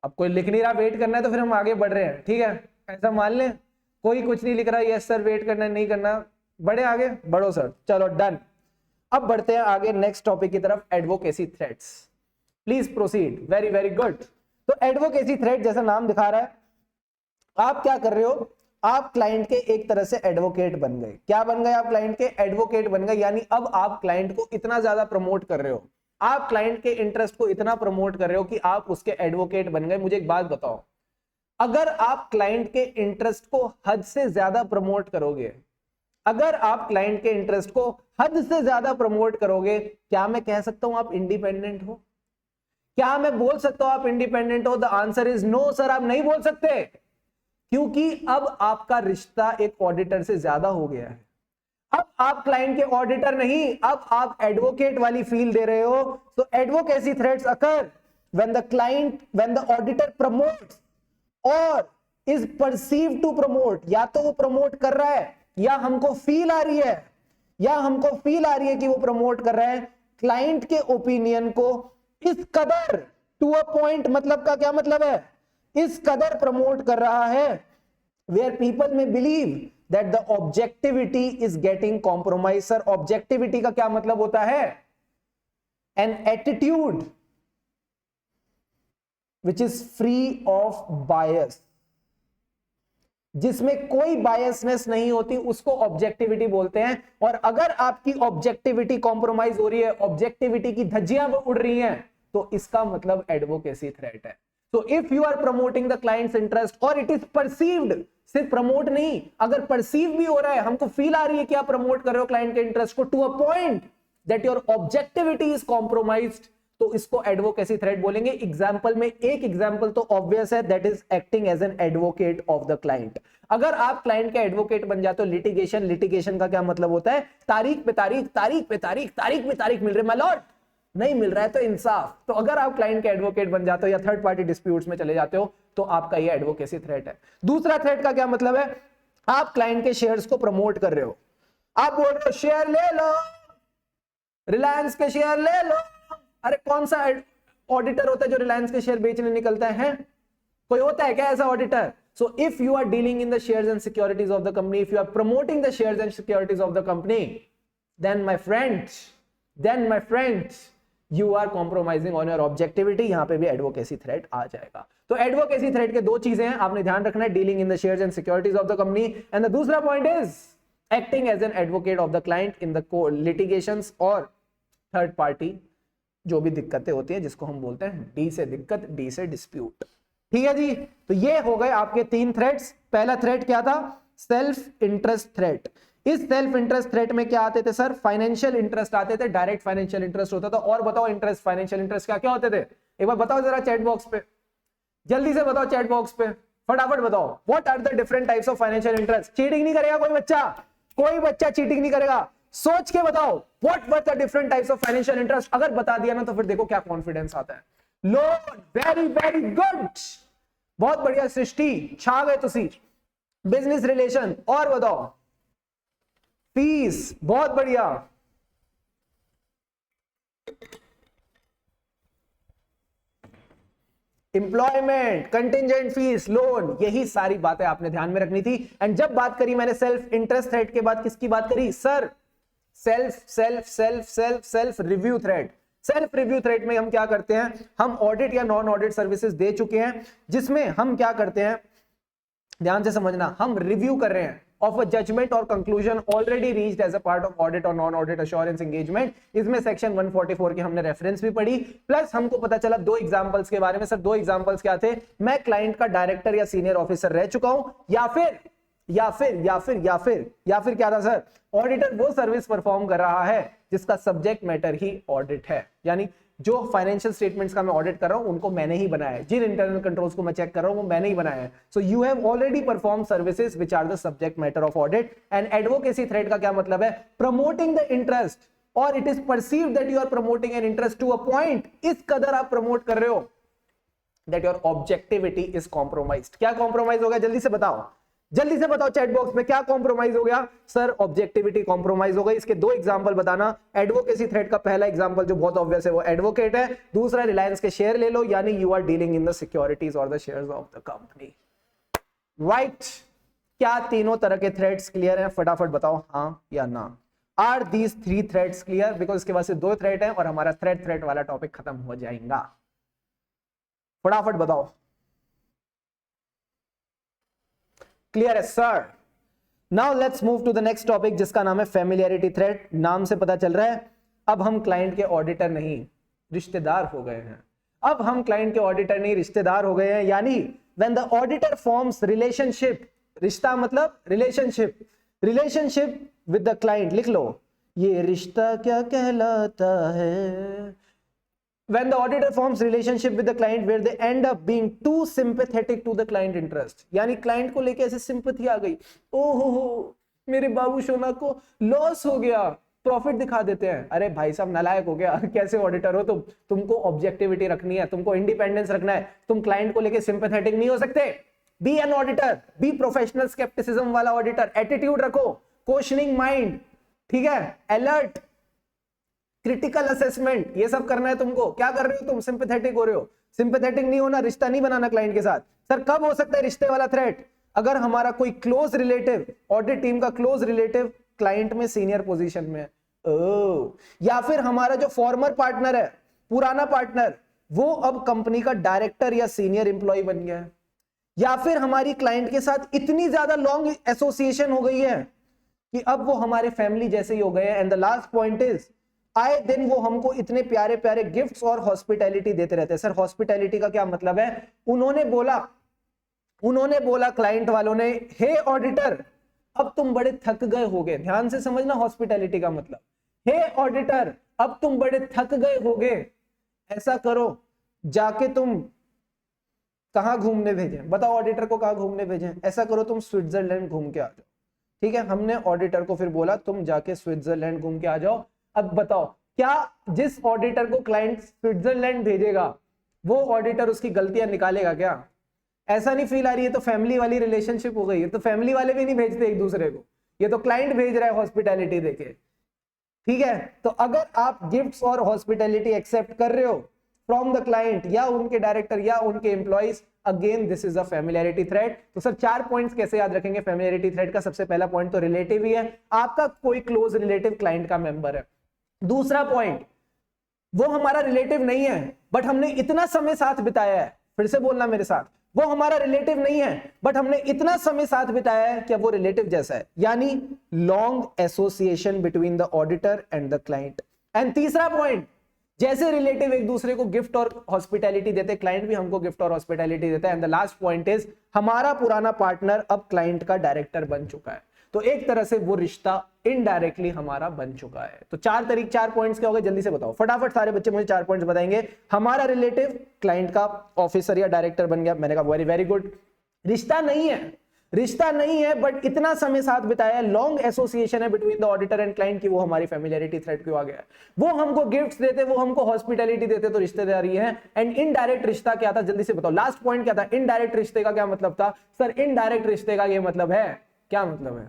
[SPEAKER 1] अब कोई लिख नहीं रहा, वेट करना है तो फिर हम आगे बढ़ रहे हैं, ठीक है, ऐसा मान लें। कोई कुछ नहीं लिख रहा, यस सर वेट करना है, नहीं करना, बढ़े आगे, बढ़ो सर, चलो डन। अब बढ़ते हैं आगे नेक्स्ट टॉपिक की तरफ, advocacy threats. Please proceed, very very good. तो एडवोकेसी थ्रेट जैसा नाम दिखा रहा है, आप क्या कर रहे हो, आप क्लाइंट के एक तरह से एडवोकेट बन गए। क्या बन गए आप, क्लाइंट के एडवोकेट बन गए, यानी अब आप क्लाइंट को इतना ज्यादा प्रमोट कर रहे हो, आप क्लाइंट के इंटरेस्ट को इतना प्रमोट कर रहे हो कि आप उसके एडवोकेट बन गए। मुझे एक बात बताओ, अगर आप क्लाइंट के इंटरेस्ट को हद से ज्यादा प्रमोट करोगे, अगर आप क्लाइंट के इंटरेस्ट को हद से ज्यादा प्रमोट करोगे, क्या मैं कह सकता हूं आप इंडिपेंडेंट हो? क्या मैं बोल सकता हूं आप इंडिपेंडेंट हो? The answer is no sir, आप नहीं बोल सकते, क्योंकि अब आपका रिश्ता एक ऑडिटर से ज्यादा हो गया है। अब आप क्लाइंट के ऑडिटर नहीं, अब आप एडवोकेट वाली फील दे रहे हो। तो advocacy threats occur when the auditor promotes और इज परसीव्ड टू प्रमोट, या तो वो प्रमोट कर रहा है या हमको फील आ रही है, कि वो प्रमोट कर रहा है क्लाइंट के ओपिनियन को इस कदर, टू अ पॉइंट, मतलब का क्या मतलब है, इस कदर प्रमोट कर रहा है where people may believe that the objectivity is getting compromised. Sir objectivity का क्या मतलब होता है? an attitude which is free of bias, जिसमें कोई बायसनेस नहीं होती, उसको ऑब्जेक्टिविटी बोलते हैं। और अगर आपकी ऑब्जेक्टिविटी कॉम्प्रोमाइज हो रही है, ऑब्जेक्टिविटी की धज्जियां उड़ रही हैं, तो इसका मतलब एडवोकेसी थ्रेट है। So if you are promoting the client's interest or it is perceived, सिर्फ प्रमोट नहीं, अगर परसीव भी हो रहा है, हमको फील आ रही है कि आप प्रमोट कर रहे हो क्लाइंट के इंटरेस्ट को to a point that your objectivity is compromised, तो इसको एडवोकेसी थ्रेट बोलेंगे। एग्जांपल में एक एग्जांपल तो ऑब्वियस है, that is acting as an advocate of the client. अगर आप क्लाइंट के एडवोकेट बन जाते हो, लिटिगेशन का क्या मतलब होता है, तारीख पे तारीख मिल रही है, माय लॉर्ड नहीं मिल रहा है तो इंसाफ। तो अगर आप क्लाइंट के एडवोकेट बन जाते हो या थर्ड पार्टी डिस्प्यूट्स में चले जाते हो, तो आपका ये एडवोकेसी थ्रेट है। दूसरा थ्रेट का क्या मतलब है, आप क्लाइंट के शेयर्स को प्रमोट कर रहे हो, आप बोल रहे हो शेयर ले लो, रिलायंस के शेयर ले लो। अरे कौन सा ऑडिटर होता है जो रिलायंस के शेयर बेचने निकलता है? कोई होता है क्या ऐसा auditor? So if you are dealing in the shares and securities of the company, if you are promoting the shares and securities of the company, then my friend, you are compromising on your objectivity। यहां पे भी advocacy threat आ जाएगा। तो advocacy threat के दो चीजें हैं, आपने ध्यान रखना है, dealing in the shares and securities of the company, and the दूसरा point is acting as an advocate of the client in the litigations और थर्ड पार्टी जो भी दिक्कतें होती हैं, जिसको हम बोलते हैं डी से दिक्कत, डी से डिस्प्यूट। ठीक है जी, तो ये हो गए आपके तीन थ्रेट्स। पहला थ्रेट क्या था? Self interest threat. इस सेल्फ इंटरेस्ट थ्रेट में क्या आते थे सर? फाइनेंशियल इंटरेस्ट आते थे, डायरेक्ट फाइनेंशियल इंटरेस्ट होता था। और बताओ इंटरेस्ट, फाइनेंशियल इंटरेस्ट क्या क्या होते थे? एक बार बताओ जरा चैट बॉक्स पे, जल्दी से बताओ चैट बॉक्स पे, फटाफट बताओ। What are the different types of financial interest? Cheating नहीं करेगा कोई बच्चा चीटिंग नहीं करेगा, सोच के बताओ what were the different types of financial interest. अगर बता दिया ना तो फिर देखो क्या कॉन्फिडेंस आता है। लोन, वेरी वेरी गुड, बहुत बढ़िया सृष्टि, छा गए तुसी। बिजनेस रिलेशन, और बताओ। फीस, बहुत बढ़िया। एम्प्लॉयमेंट, कंटिजेंट फीस, लोन, यही सारी बातें आपने ध्यान में रखनी थी। एंड जब बात करी मैंने सेल्फ इंटरेस्ट थ्रेट के बाद किसकी बात करी sir? Self review threat. Self review threat में हम क्या करते हैं? हम ऑडिट या नॉन ऑडिट सर्विसेज दे चुके हैं, जिसमें हम क्या करते हैं, ध्यान से समझना, हम रिव्यू कर रहे हैं of a judgment or conclusion already reached as a part of audit or non-audit assurance engagement। इसमें सेक्शन 144 की हमने रेफरेंस भी पढ़ी, प्लस हमको पता चला दो एग्जांपल्स के बारे में। सर दो एग्जांपल्स क्या थे? मैं क्लाइंट का डायरेक्टर या सीनियर ऑफिसर रह चुका हूं, या फिर या फिर क्या था सर, ऑडिटर वो सर्विस परफॉर्म कर रहा है जिसका सब्जेक्ट मैटर ही ऑडिट है, यानी जो फाइनेंशियल स्टेटमेंट्स का मैं ऑडिट कर रहा हूं उनको मैंने ही बनाया है, जिन इंटरनल कंट्रोल्स को मैं चेक कर रहा हूं वो मैंने ही बनाया है। So you have already perform services which are the subject matter of audit. And advocacy threat का क्या मतलब है, प्रमोटिंग द इंटरेस्ट और it is perceived that you are promoting an interest to a point, इस कदर आप promote कर रहे हो that your objectivity is compromised. क्या कॉम्प्रोमाइज हो गया, जल्दी से बताओ चैट बॉक्स में क्या कॉम्प्रोमाइज हो गया सर, ऑब्जेक्टिविटी कॉम्प्रोमाइज हो गई। इसके दो एग्जांपल बताना। एडवोकेसी थ्रेड का पहला एग्जांपल जो बहुत ऑब्वियस है वो एडवोकेट है, दूसरा रिलायंस के शेयर ले लो, यानी you are dealing in the securities और the shares of the company, right. क्या तीनों तरह के थ्रेड्स क्लियर हैं, फटाफट बताओ हाँ या ना। Are these 3 threats clear, because इसके बाद से 2 थ्रेड है और हमारा थ्रेड वाला टॉपिक खत्म हो जाएगा। फटाफट बताओ, क्लियर है sir. Now let's move to the next topic जिसका नाम है फेमिलियरिटी थ्रेड। नाम से पता चल रहा है अब हम क्लाइंट के ऑडिटर नहीं रिश्तेदार हो गए हैं। अब हम क्लाइंट के ऑडिटर नहीं रिश्तेदार हो गए हैं, यानी when the auditor forms relationship, रिश्ता मतलब रिलेशनशिप विद द क्लाइंट, लिख लो ये रिश्ता क्या कहलाता है। When the auditor forms relationship with the client where they end up being too sympathetic to the client interest, यानी क्लाइंट को लेके ऐसे सिंपैथी आ गई, ओहो मेरे बाबू सोना को लॉस हो गया, प्रॉफिट दिखा देते हैं। अरे भाई साहब नालायक हो गया, कैसे ऑडिटर हो तुम, तुमको ऑब्जेक्टिविटी रखनी है, तुमको इंडिपेंडेंस रखना है, तुम क्लाइंट को लेके सिंपैथेटिक नहीं हो सकते। Be an auditor, be professional scepticism वाला ऑडिटर, एटीट्यूड रखो, क्वेश्चनिंग माइंड, ठीक है, अलर्ट, क्रिटिकल असेसमेंट, ये सब करना है तुमको। क्या कर रहे हो तुम, सिंपैथेटिक हो रहे हो। सिंपैथेटिक नहीं होना, रिश्ता नहीं बनाना क्लाइंट के साथ। सर कब हो सकता है रिश्ते वाला थ्रेट, अगर हमारा कोई क्लोज रिलेटिव, ऑडिट टीम का क्लोज रिलेटिव क्लाइंट में सीनियर पोजीशन में है, या फिर हमारा जो फॉर्मर पार्टनर है, पुराना पार्टनर, वो अब कंपनी का डायरेक्टर या सीनियर एम्प्लॉय बन गया है, या फिर हमारी क्लाइंट के साथ इतनी ज्यादा लॉन्ग एसोसिएशन हो गई है कि अब वो हमारे फैमिली जैसे ही हो गए हैं। And the last point is आए दिन वो हमको इतने प्यारे प्यारे गिफ्ट्स और हॉस्पिटैलिटी देते रहते हैं। सर हॉस्पिटैलिटी का क्या मतलब है, उन्होंने बोला क्लाइंट वालों ने, हे ऑडिटर अब तुम बड़े थक गए होगे, ध्यान से समझना हॉस्पिटैलिटी का मतलब, हे ऑडिटर अब तुम बड़े थक गए होगे, ऐसा करो जाके तुम कहां घूमने भेजें, बताओ ऑडिटर को कहां घूमने भेजें, ऐसा करो तुम स्विट्जरलैंड घूम के आ जाओ। ठीक है, हमने ऑडिटर को फिर बोला तुम जाके स्विट्जरलैंड घूम के आ जाओ। अब बताओ क्या जिस ऑडिटर को क्लाइंट स्विट्जरलैंड भेजेगा वो ऑडिटर उसकी गलतियां निकालेगा क्या? ऐसा नहीं फील आ रही है तो फैमिली वाली रिलेशनशिप हो गई है, तो फैमिली वाले भी नहीं भेजते एक दूसरे को, ये तो क्लाइंट भेज रहा है हॉस्पिटैलिटी देके। ठीक है, तो अगर आप गिफ्ट्स और हॉस्पिटैलिटी एक्सेप्ट कर रहे हो फ्रॉम द क्लाइंट या उनके डायरेक्टर या उनके employees, again this is a familiarity thread. तो सर 4 पॉइंट्स कैसे याद रखेंगे फेमिलियरिटी थ्रेड का? सबसे पहला पॉइंट तो रिलेटिव ही है, आपका कोई क्लोज रिलेटिव क्लाइंट का मेंबर है। दूसरा पॉइंट, वो हमारा रिलेटिव नहीं है बट हमने इतना समय साथ बिताया है, फिर से बोलना मेरे साथ, वो हमारा रिलेटिव नहीं है बट हमने इतना समय साथ बिताया है कि वो रिलेटिव जैसा है, यानी long association between the auditor and the client. And तीसरा पॉइंट, जैसे रिलेटिव एक दूसरे को गिफ्ट और हॉस्पिटैलिटी देते, क्लाइंट भी हमको गिफ्ट और हॉस्पिटैलिटी देता है। And the last point is हमारा पुराना पार्टनर अब क्लाइंट का डायरेक्टर बन चुका है, तो एक तरह से वो रिश्ता इनडायरेक्टली हमारा बन चुका है। तो 4 पॉइंट्स क्या हो गए, जल्दी से बताओ फटाफट, सारे बच्चे मुझे 4 पॉइंट्स बताएंगे। हमारा रिलेटिव क्लाइंट का ऑफिसर या डायरेक्टर बन गया, मैंने कहा वेरी वेरी गुड। रिश्ता नहीं है बट इतना समय साथ बिताया, लॉन्ग एसोसिएशन है between the auditor and client की, वो हमारी फेमिलियरिटी थ्रेड क्यों आ गया है। वो हमको गिफ्ट्स देते, वो हमको हॉस्पिटैलिटी देते, तो रिश्तेदारी है। एंड इनडायरेक्ट रिश्ता क्या था, जल्दी से बताओ, लास्ट पॉइंट क्या था, इनडायरेक्ट रिश्ते का क्या मतलब था? सर इनडायरेक्ट रिश्ते का ये मतलब है, क्या मतलब है,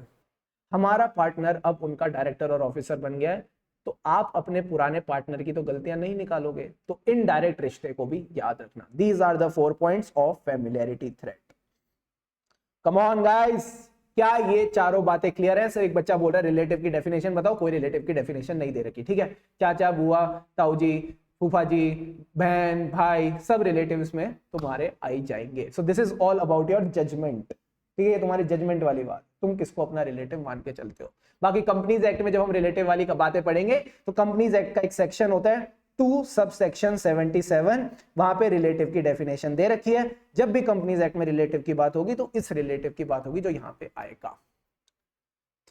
[SPEAKER 1] हमारा पार्टनर अब उनका डायरेक्टर और ऑफिसर बन गया है, तो आप अपने पुराने पार्टनर की तो गलतियां नहीं निकालोगे, तो इनडायरेक्ट रिश्ते को भी याद रखना। These are the 4 points of familiarity threat. Come on guys, क्या ये चारों बातें क्लियर हैं? सर एक बच्चा बोल रहा है रिलेटिव की डेफिनेशन बताओ, कोई रिलेटिव की डेफिनेशन नहीं दे रखी। ठीक है, चाचा बुआ ताऊ जी फूफा जी बहन भाई सब रिलेटिव्स में तुम्हारे आई जाएंगे। So this is all about your judgement. ठीक है, तुम्हारी जजमेंट वाली बात, तुम किसको अपना रिलेटिव मान के चलते हो। बाकी कंपनीज एक्ट में जब हम रिलेटिव वाली बातें पढ़ेंगे तो कंपनीज एक्ट का एक सेक्शन होता है 2 सब सेक्शन 77, वहां पे रिलेटिव की डेफिनेशन दे रखी है। जब भी कंपनीज एक्ट में रिलेटिव की बात होगी तो इस रिलेटिव की बात होगी जो यहां पे आएगा।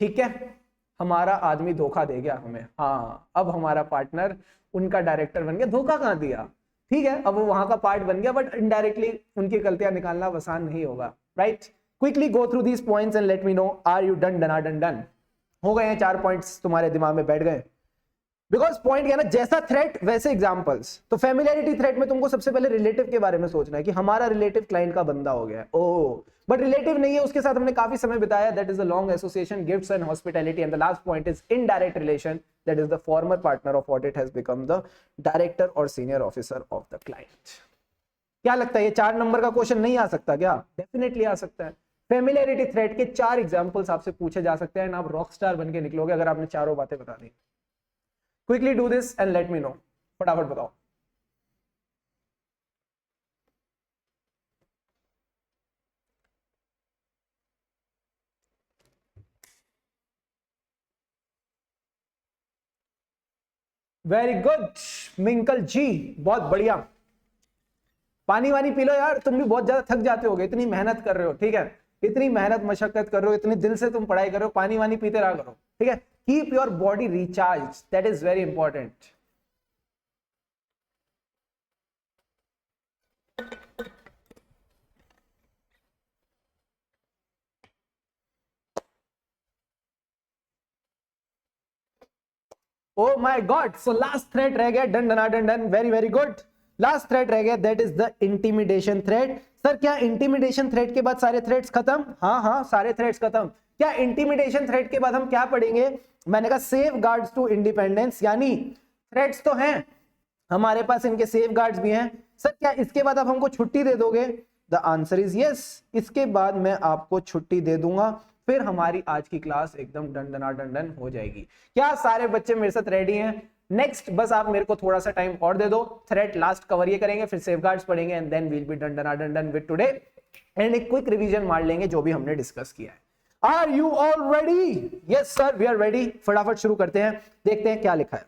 [SPEAKER 1] ठीक है, हमारा आदमी धोखा दे गया हमें, हाँ अब हमारा पार्टनर उनका डायरेक्टर बन गया, धोखा कहां दिया, ठीक है अब वो वहां का पार्ट बन गया, बट इनडायरेक्टली उनकी गलतियां निकालना आसान नहीं होगा, right. Quickly go through these points and let me know are you done done done. हो गए हैं 4 पॉइंट्स तुम्हारे दिमाग में बैठ गए, बिकॉज पॉइंट क्या ना, जैसा थ्रेट वैसे एग्जांपल्स। तो फेमिलियरिटी थ्रेट में तुमको सबसे पहले रिलेटिव के बारे में सोचना है कि हमारा रिलेटिव क्लाइंट का बंदा हो गया है, ओह बट रिलेटिव नहीं है, उसके साथ हमने काफी समय बिताया, that is the long association, gifts and hospitality, and the last point is indirect relation, that is the former partner of audit has become the director और senior officer of the client. क्या लगता है ये 4 number का question नहीं आ सकता क्या? Definitely आ सकता है। फेमिलियरिटी थ्रेट के 4 एग्जांपल्स आपसे पूछे जा सकते हैं, आप रॉक स्टार बन के निकलोगे अगर आपने चारों बातें बता दी। Quickly do this and let me know, फटाफट बताओ। वेरी गुड मिंकल जी, बहुत बढ़िया। पानी वानी पी लो यार, तुम भी बहुत ज्यादा थक जाते होगे, इतनी मेहनत कर रहे हो, ठीक है इतनी मेहनत मशक्कत कर रहे हो, इतने दिल से तुम पढ़ाई कर रहे हो, पानी वानी पीते रहा करो, ठीक है। Keep your body recharge, that is very important. O my God, so last threat रह गया, done done done done, very very good. Last threat रह गया, that is the intimidation threat. Sir क्या इंटिमिडेशन थ्रेट के बाद सारे threats खत्म? हाँ हाँ सारे थ्रेट्स खत्म। क्या इंटिमिडेशन थ्रेट के बाद हम क्या पढ़ेंगे? मैंने कहा सेफ गार्ड्स टू इंडिपेंडेंस, यानी थ्रेट्स तो हैं हमारे पास, इनके सेफ गार्ड्स भी हैं। सर क्या इसके बाद आप हमको छुट्टी दे दोगे? द आंसर इज यस, इसके बाद मैं आपको छुट्टी दे दूंगा, फिर हमारी आज की क्लास एकदम डन हो जाएगी। क्या सारे बच्चे मेरे साथ रेडी हैं? नेक्स्ट बस आप मेरे को थोड़ा सा टाइम और दे दो, थ्रेट लास्ट कवर ये करेंगे, फिर सेफगार्ड्स पढ़ेंगे and then we'll be done with today and एक क्विक रिवीजन मार लेंगे जो भी हमने डिस्कस किया है। Are you all ready? Yes sir we are ready. फटाफट शुरू करते हैं, देखते हैं क्या लिखा है।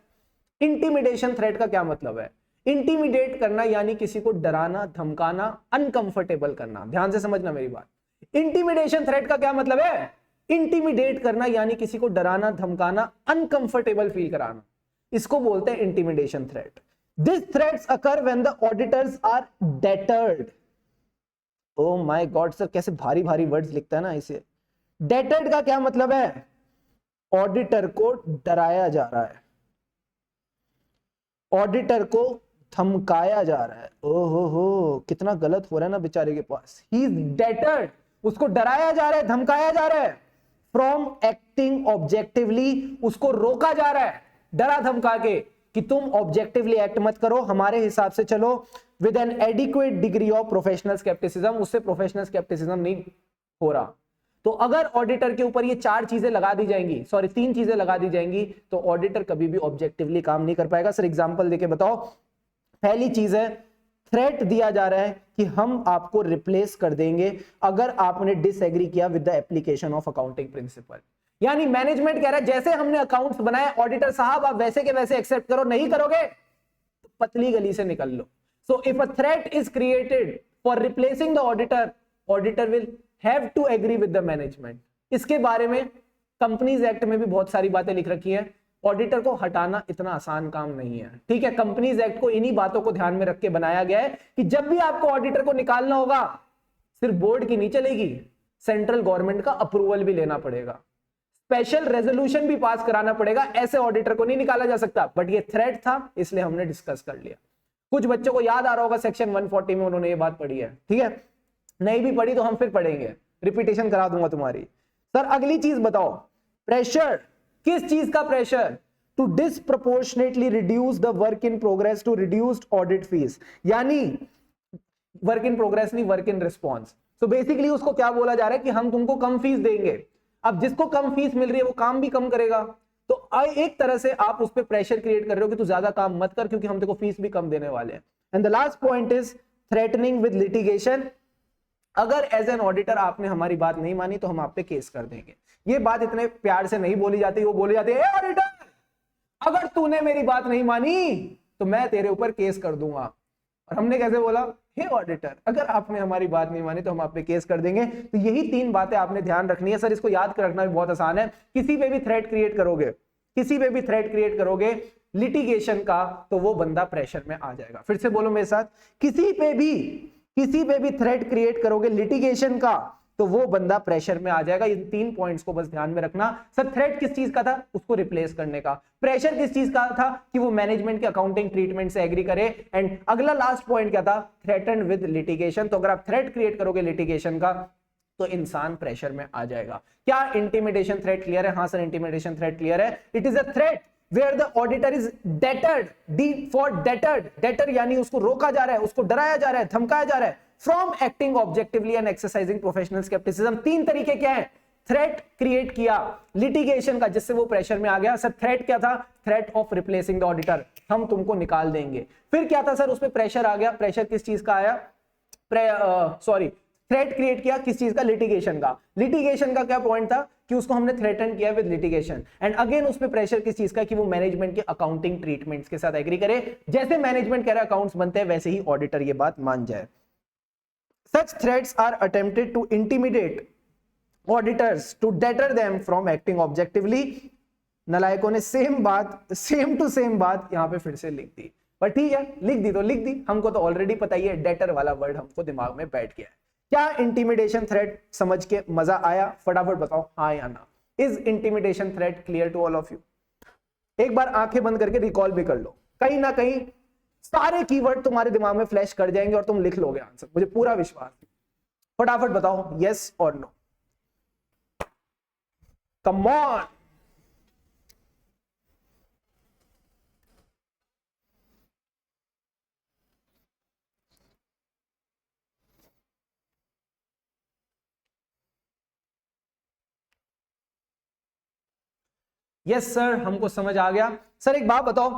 [SPEAKER 1] इंटिमिडेशन थ्रेट का क्या मतलब है? इंटिमिडेट करना यानी किसी को डराना, धमकाना, अनकंफर्टेबल करना। ध्यान से समझना मेरी बात। इंटिमिडेशन थ्रेट का क्या मतलब है? इंटिमिडेट करना यानी किसी को डराना, धमकाना, अनकंफर्टेबल फील कराना, इसको बोलते हैं intimidation threat. This threats occur when the auditors are deterred. Oh my god sir कैसे भारी भारी वर्ड्स लिखता है ना इसे। डेटर्ड का क्या मतलब है? ऑडिटर को डराया जा रहा है, ऑडिटर को धमकाया जा रहा है। ओहो हो कितना गलत हो रहा है ना बेचारे के पास। ही इज डेटर्ड, उसको डराया जा रहा है, धमकाया जा रहा है। फ्रॉम एक्टिंग ऑब्जेक्टिवली, उसको रोका जा रहा है डरा धमका के कि तुम ऑब्जेक्टिवली एक्ट मत करो, हमारे हिसाब से चलो। With N adequate degree of professional scepticism, उससे प्रोफेशनल स्केप्टिसिज्म नहीं हो रहा। तो अगर ऑडिटर के ऊपर ये 4 चीजें लगा दी जाएंगी, सॉरी 3 चीजें लगा दी जाएंगी, तो ऑडिटर कभी भी ऑब्जेक्टिवली काम नहीं कर पाएगा। सर एग्जांपल देके बताओ। पहली चीज है, थ्रेट दिया जा रहा है कि हम आपको रिप्लेस कर देंगे अगर आपने डिसएग्री किया with the application of accounting principle. यानी मैनेजमेंट कह रहा है जैसे हमने अकाउंट्स बनाए ऑडिटर साहब आप वैसे के वैसे एक्सेप्ट करो, नहीं करोगे तो पतली गली से निकल लो। So if a threat is created for replacing the auditor, auditor will have to agree with the management. इसके बारे में कंपनीज एक्ट में भी बहुत सारी बातें लिख रखी हैं। ऑडिटर को हटाना इतना आसान काम नहीं है, ठीक है। कंपनीज एक्ट को इन्हीं बातों को ध्यान में रख के बनाया गया है कि जब भी आपको ऑडिटर को निकालना होगा सिर्फ बोर्ड की नहीं चलेगी, सेंट्रल गवर्नमेंट का अप्रूवल भी लेना पड़ेगा, स्पेशल रेजोल्यूशन भी पास कराना पड़ेगा, ऐसे ऑडिटर को नहीं निकाला जा सकता। बट ये थ्रेट था इसलिए हमने डिस्कस कर लिया। कुछ बच्चों को याद आ रहा होगा सेक्शन 140 में उन्होंने ये बात पढ़ी है, ठीक है। नहीं भी पढ़ी तो हम फिर पढ़ेंगे, रिपीटेशन करा दूंगा तुम्हारी। सर अगली चीज बताओ, प्रेशर, किस चीज का pressure? To disproportionately reduce the work in progress to reduced audit fees, यानी वर्क इन प्रोग्रेस नहीं work in response. So basically उसको क्या बोला जा रहा है कि हम तुमको कम फीस देंगे। अब जिसको कम फीस मिल रही है वो काम भी कम करेगा, तो एक तरह से आप उस पर प्रेशर क्रिएट कर रहे हो कि तू ज्यादा काम मत कर क्योंकि हम तेको फीस भी कम देने वाले हैं। And the last point is threatening with litigation. अगर एज एन ऑडिटर आपने हमारी बात नहीं मानी तो हम आप पे केस कर देंगे। ये बात इतने प्यार से नहीं बोली जाती, वो बोली जाती है ऑडिटर अगर तूने मेरी बात नहीं मानी तो मैं तेरे ऊपर केस कर दूंगा। और हमने कैसे बोला, हे ऑडिटर, अगर आपने हमारी बात नहीं मानी तो हम आप पे केस कर देंगे। तो यही 3 बातें आपने ध्यान रखनी है। सर इसको याद कर रखना भी बहुत आसान है। किसी पे भी थ्रेट क्रिएट करोगे, किसी पे भी थ्रेट क्रिएट करोगे लिटिगेशन का, तो वो बंदा प्रेशर में आ जाएगा। फिर से बोलो मेरे साथ, किसी पे भी थ्रेट क्रिएट करोगे लिटिगेशन का, तो वो बंदा प्रेशर में आ जाएगा। इन 3 पॉइंट्स को बस ध्यान में रखना। सर थ्रेट किस चीज का था, उसको रिप्लेस करने का। प्रेशर किस चीज का था, कि वो मैनेजमेंट के अकाउंटिंग ट्रीटमेंट से एग्री करे। एंड अगला लास्ट पॉइंट क्या था, थ्रेटन विद लिटिगेशन। तो अगर आप थ्रेट क्रिएट करोगे लिटिगेशन का, तो इंसान प्रेशर में आ जाएगा। क्या इंटिमिडेशन थ्रेट क्लियर है? हाँ सर इंटिमिडेशन थ्रेट क्लियर है। It is a threat where the auditor is deterred, D for deterred, deter यानी उसको रोका जा रहा है, उसको डराया जा रहा है, धमकाया जा रहा है, from acting objectively and exercising professional skepticism। 3 तरीके क्या है, थ्रेट क्रिएट किया लिटिगेशन का जिससे वो प्रेशर में आ गया। सर थ्रेट क्या था, threat of replacing the auditor, हम तुमको निकाल देंगे। फिर क्या था सर, उस पर प्रेशर आ गया। प्रेशर किस चीज का आया, थ्रेट क्रिएट किया किस चीज का, लिटिगेशन का। लिटिगेशन का क्या पॉइंट था, कि उसको हमने थ्रेटन किया विद लिटिगेशन। एंड अगेन उस पे प्रेशर किस चीज का, कि वो मैनेजमेंट के अकाउंटिंग ट्रीटमेंट्स के साथ एग्री करे। जैसे मैनेजमेंट कह रहा है अकाउंट्स बनते हैं, वैसे ही ऑडिटर ये बात मान जाए। Such threats are attempted to intimidate auditors to deter them from acting objectively. नलायकों ने सेम टू सेम बात यहां पे फिर से लिख दी, पर ठीक है, लिख दी तो लिख दी, हमको तो ऑलरेडी पता ही है, डेटर वाला वर्ड हमको दिमाग में बैठ गया है। क्या इंटिमिडेशन थ्रेट समझ के मजा आया? फटाफट बताओ हाँ या ना। Is intimidation threat clear to all of you? एक बार आंखें बंद करके रिकॉल भी कर लो, कहीं ना कहीं सारे कीवर्ड तुम्हारे दिमाग में फ्लैश कर जाएंगे और तुम लिख लोगे आंसर, मुझे पूरा विश्वास है। फटाफट बताओ यस और no, come on. Yes sir, हमको समझ आ गया। सर एक बात बताओ,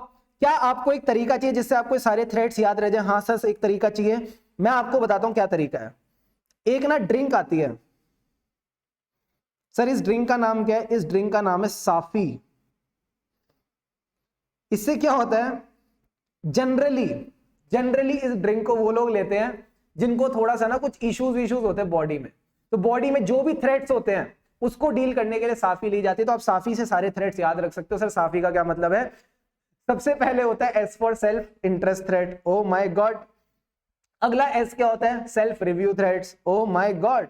[SPEAKER 1] क्या आपको एक तरीका चाहिए जिससे आपको सारे थ्रेड्स याद रह जाए? हाँ सर एक तरीका चाहिए, मैं आपको बताता हूं क्या तरीका है। एक ना ड्रिंक आती है सर, इस ड्रिंक का नाम क्या है? इस ड्रिंक का नाम है साफी। इससे क्या होता है, जनरली इस ड्रिंक को वो लोग लेते हैं जिनको थोड़ा सा ना कुछ इश्यूज होते हैं बॉडी में। तो बॉडी में जो भी थ्रेड्स होते हैं उसको डील करने के लिए साफी ली जाती है। तो आप साफी से सारे थ्रेड्स याद रख सकते हो। सर साफी का क्या मतलब है? सबसे पहले होता है S for self interest threat, oh my god. अगला एस क्या होता है? Self review threats, oh my god.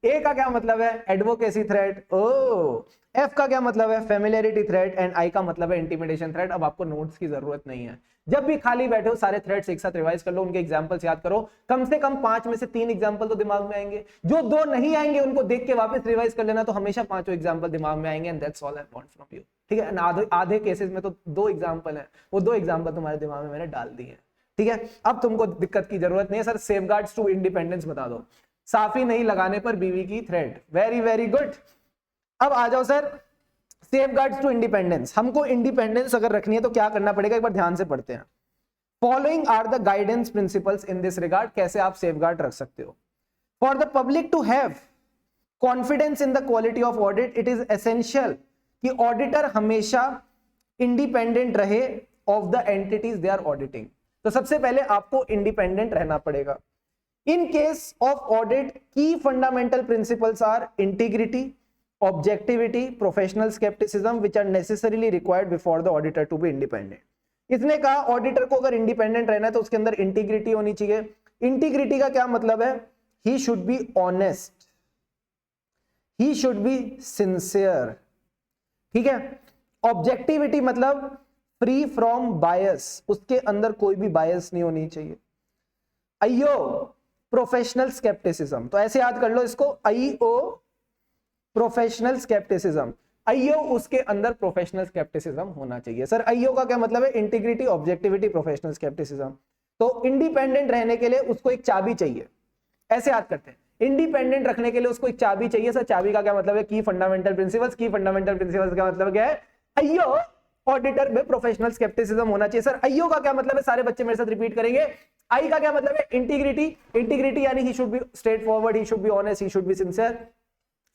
[SPEAKER 1] A का क्या मतलब है? एडवोकेसी थ्रेड, ओ। एफ का क्या मतलब है? Familiarity thread. एंड आई का मतलब है इंटिमिडेशन थ्रेड। अब आपको नोट्स की जरूरत नहीं है, जब भी खाली बैठे हो सारे थ्रेड्स एक साथ रिवाइज कर लो, उनके एग्जांपल्स याद करो। कम से कम 5 में से 3 एग्जांपल तो दिमाग में आएंगे, जो 2 नहीं आएंगे उनको देख के वापस रिवाइज कर लेना, तो हमेशा 5 एग्जांपल दिमाग में आएंगे। And that's all I want from you, ठीक है। आधे केसेस में तो 2 एग्जांपल है, वो 2 एग्जांपल तुम्हारे दिमाग में मैंने डाल दिए हैं, ठीक है। अब तुमको दिक्कत की जरूरत नहीं है। सर सेफगार्ड्स टू इंडिपेंडेंस बता दो, साफी नहीं लगाने पर बीवी की थ्रेड, वेरी वेरी गुड। अब आ जाओ सर सेफगार्ड्स टू इंडिपेंडेंस। हमको इंडिपेंडेंस अगर रखनी है तो क्या करना पड़ेगा, एक बार ध्यान से पढ़ते हैं। Following are the guidance principles in this regard. कैसे आप सेफगार्ड रख सकते हो? For the public to have confidence in the quality of audit, it is essential कि ऑडिटर हमेशा इंडिपेंडेंट रहे of the entities they are auditing. तो सबसे पहले आपको इंडिपेंडेंट रहना पड़ेगा। इन केस ऑफ ऑडिट की fundamental principles are integrity, objectivity, professional scepticism which are necessarily required before the auditor to be independent. इसने कहा ऑडिटर को अगर इंडिपेंडेंट रहना है तो उसके अंदर इंटीग्रिटी होनी चाहिए। इंटीग्रिटी का क्या मतलब है? ही should be honest, he should be sincere, ठीक है। ऑब्जेक्टिविटी मतलब फ्री फ्रॉम बायस, उसके अंदर कोई भी बायस नहीं होनी चाहिए। आईओ प्रोफेशनल स्केप्टिसिज्म, तो ऐसे याद कर लो इसको, आईओ प्रोफेशनल स्केप्टिसिज्म। आईओ उसके अंदर प्रोफेशनल स्केप्टिसिज्म होना चाहिए। सर आईओ का क्या मतलब है? Integrity, objectivity, professional scepticism. तो इंडिपेंडेंट रहने के लिए उसको एक चाबी चाहिए, ऐसे याद करते हैं। इंडिपेंडेंट रखने के लिए उसको एक चाबी चाहिए। सर चाबी का क्या मतलब है? की फंडामेंटल प्रिंसिपल्स। की फंडामेंटल प्रिंसिपल्स का मतलब क्या है? आईओ ऑडिटर में प्रोफेशनल स्केप्टिसिज्म होना चाहिए। सर आईओ का क्या मतलब है? सारे बच्चे मेरे साथ रिपीट करेंगे। आई का क्या मतलब है? इंटीग्रिटी। इंटीग्रिटी यानी he should be straightforward, he should be honest, he should be sincere.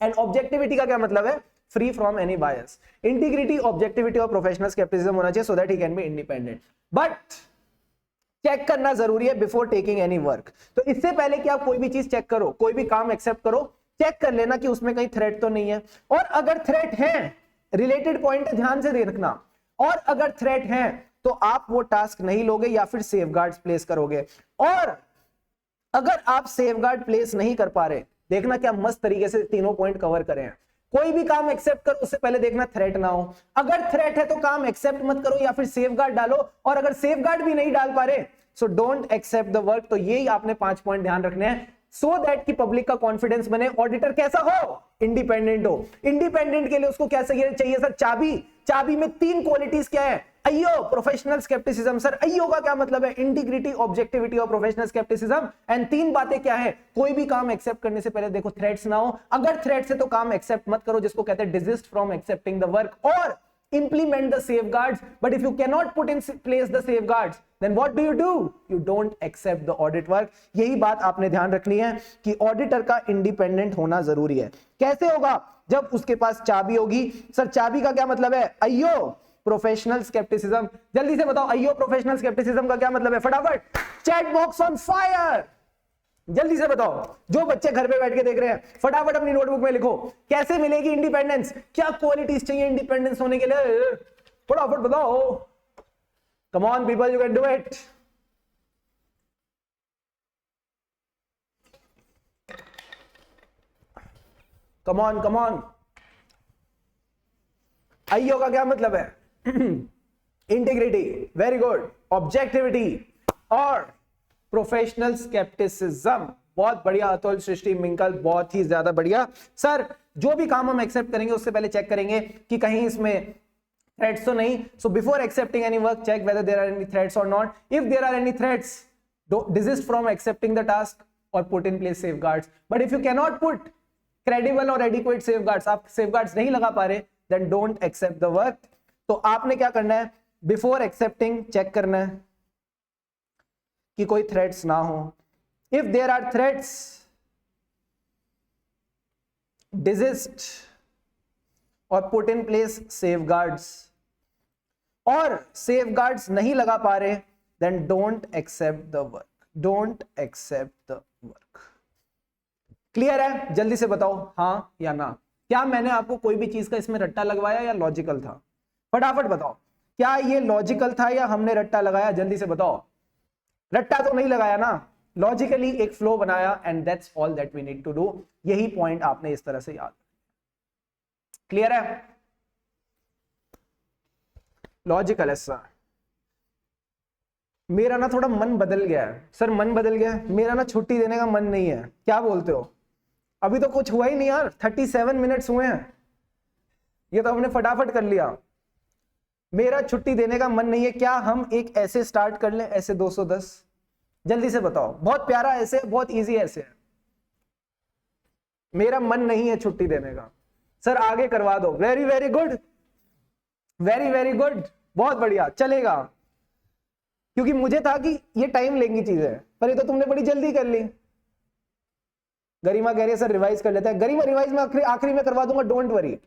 [SPEAKER 1] And objectivity का क्या मतलब है? Free from any bias. Integrity, objectivity और प्रोफेशनल स्केप्टिसिज्म होना चाहिए so that he can be independent. But check करना जरूरी है बिफोर टेकिंग एनी वर्क। तो इससे पहले कि आप कोई भी चीज चेक करो, कोई भी काम एक्सेप्ट करो, चेक कर लेना कि उसमें कहीं थ्रेट तो नहीं है, और अगर थ्रेट है, रिलेटेड पॉइंट ध्यान से रखना, और अगर थ्रेट है तो आप वो टास्क नहीं लोगे या फिर सेफगार्ड्स प्लेस करोगे। और अगर आप सेफगार्ड प्लेस नहीं कर पा रहे, देखना क्या मस्त तरीके से तीनों पॉइंट कवर करें हैं। कोई भी काम एक्सेप्ट करो उससे पहले देखना थ्रेट ना हो, अगर थ्रेट है तो काम एक्सेप्ट मत करो या फिर सेफगार्ड डालो, और अगर सेफगार्ड भी नहीं डाल पा रहे so don't accept the work. तो यही आपने 5 पॉइंट ध्यान रखने हैं सो दैट कि पब्लिक का कॉन्फिडेंस बने। ऑडिटर कैसा हो? इंडिपेंडेंट हो। इंडिपेंडेंट के लिए उसको क्या चाहिए सर? चाबी। चाबी में 3 क्वालिटीज क्या है? अयो, प्रोफेशनल स्केप्टिसिज्म। सर अयो का क्या मतलब है? इंटीग्रिटी, ऑब्जेक्टिविटी और प्रोफेशनल स्केप्टिसिज्म। एंड 3 बातें क्या है? कोई भी काम एक्सेप्ट करने से पहले देखो थ्रेट्स ना हो, अगर थ्रेट्स है तो काम एक्सेप्ट मत करो, जिसको कहते हैं desist from accepting the work, और implement the safeguards. But if you cannot put in place the safeguards, then what do? You don't accept the audit work. यही बात आपने ध्यान रखनी है कि ऑडिटर का इंडिपेंडेंट होना जरूरी है। कैसे होगा? जब उसके पास चाबी होगी। सर चाबी का क्या मतलब है? अयो, प्रोफेशनल स्केप्टिसिज्म। जल्दी से बताओ अयो प्रोफेशनल स्केप्टिसिज्म का क्या मतलब है? फटाफट चैट बॉक्स ऑन फायर, जल्दी से बताओ। जो बच्चे घर पे बैठ के देख रहे हैं फटाफट अपनी नोटबुक में लिखो, कैसे मिलेगी इंडिपेंडेंस, क्या क्वालिटीज चाहिए इंडिपेंडेंस होने के लिए, फटाफट बताओ। Come on people, you can do it. Come on come on. IO का क्या मतलब है? इंटीग्रिटी, वेरी गुड, ऑब्जेक्टिविटी और प्रोफेशनल स्केप्टिसिज्म। बहुत बढ़िया अतुल, सृष्टि, मिंकल, बहुत ही ज्यादा बढ़िया। सर जो भी काम हम एक्सेप्ट करेंगे उससे पहले चेक करेंगे कि कहीं इसमें थ्रेट्स तो नहीं। So before accepting any work check whether there are any threats और not. If there are any threats desist from accepting the task और put in place safeguards. But if you can not put credible और adequate safeguards, आप safeguards नहीं लगा पा रहे, then don't accept the work. तो आपने क्या करना है? बिफोर एक्सेप्टिंग चेक करना है कि कोई थ्रेट्स ना हो। If there are threats, desist और पुट इन प्लेस सेफगार्ड्स, और सेफगार्ड्स नहीं लगा पा रहे, then don't accept the work. Don't accept the work. Clear है? जल्दी से बताओ हाँ या ना। क्या मैंने आपको कोई भी चीज का इसमें रट्टा लगवाया या लॉजिकल था? फटाफट बताओ, क्या ये लॉजिकल था या हमने रट्टा लगाया? जल्दी से बताओ। रट्टा तो नहीं लगाया ना, लॉजिकली एक फ्लो बनाया, and that's all that we need to do. यही पॉइंट आपने इस तरह से याद। क्लियर है? लॉजिकल है सर। मेरा ना थोड़ा मन बदल गया है सर। मन बदल गया है मेरा ना, छुट्टी देने का मन नहीं है। क्या बोलते हो? अभी तो कुछ हुआ ही नहीं यार, 37 मिनट्स हुए हैं, ये तो हमने फटाफट कर लिया। मेरा छुट्टी देने का मन नहीं है। क्या हम एक ऐसे स्टार्ट कर लें, ऐसे 210? जल्दी से बताओ। बहुत प्यारा ऐसे, बहुत इजी ऐसे है। मेरा मन नहीं है छुट्टी देने का। सर आगे करवा दो। Very very good, very very good, बहुत बढ़िया, चलेगा। क्योंकि मुझे था कि ये टाइम लेंगी चीजें, पर ये तो तुमने बड़ी जल्दी कर ली। गरिमा कह रही है सर रिवाइज कर लेता है। गरिमा रिवाइज में आखिरी में करवा दूंगा, डोंट वरी,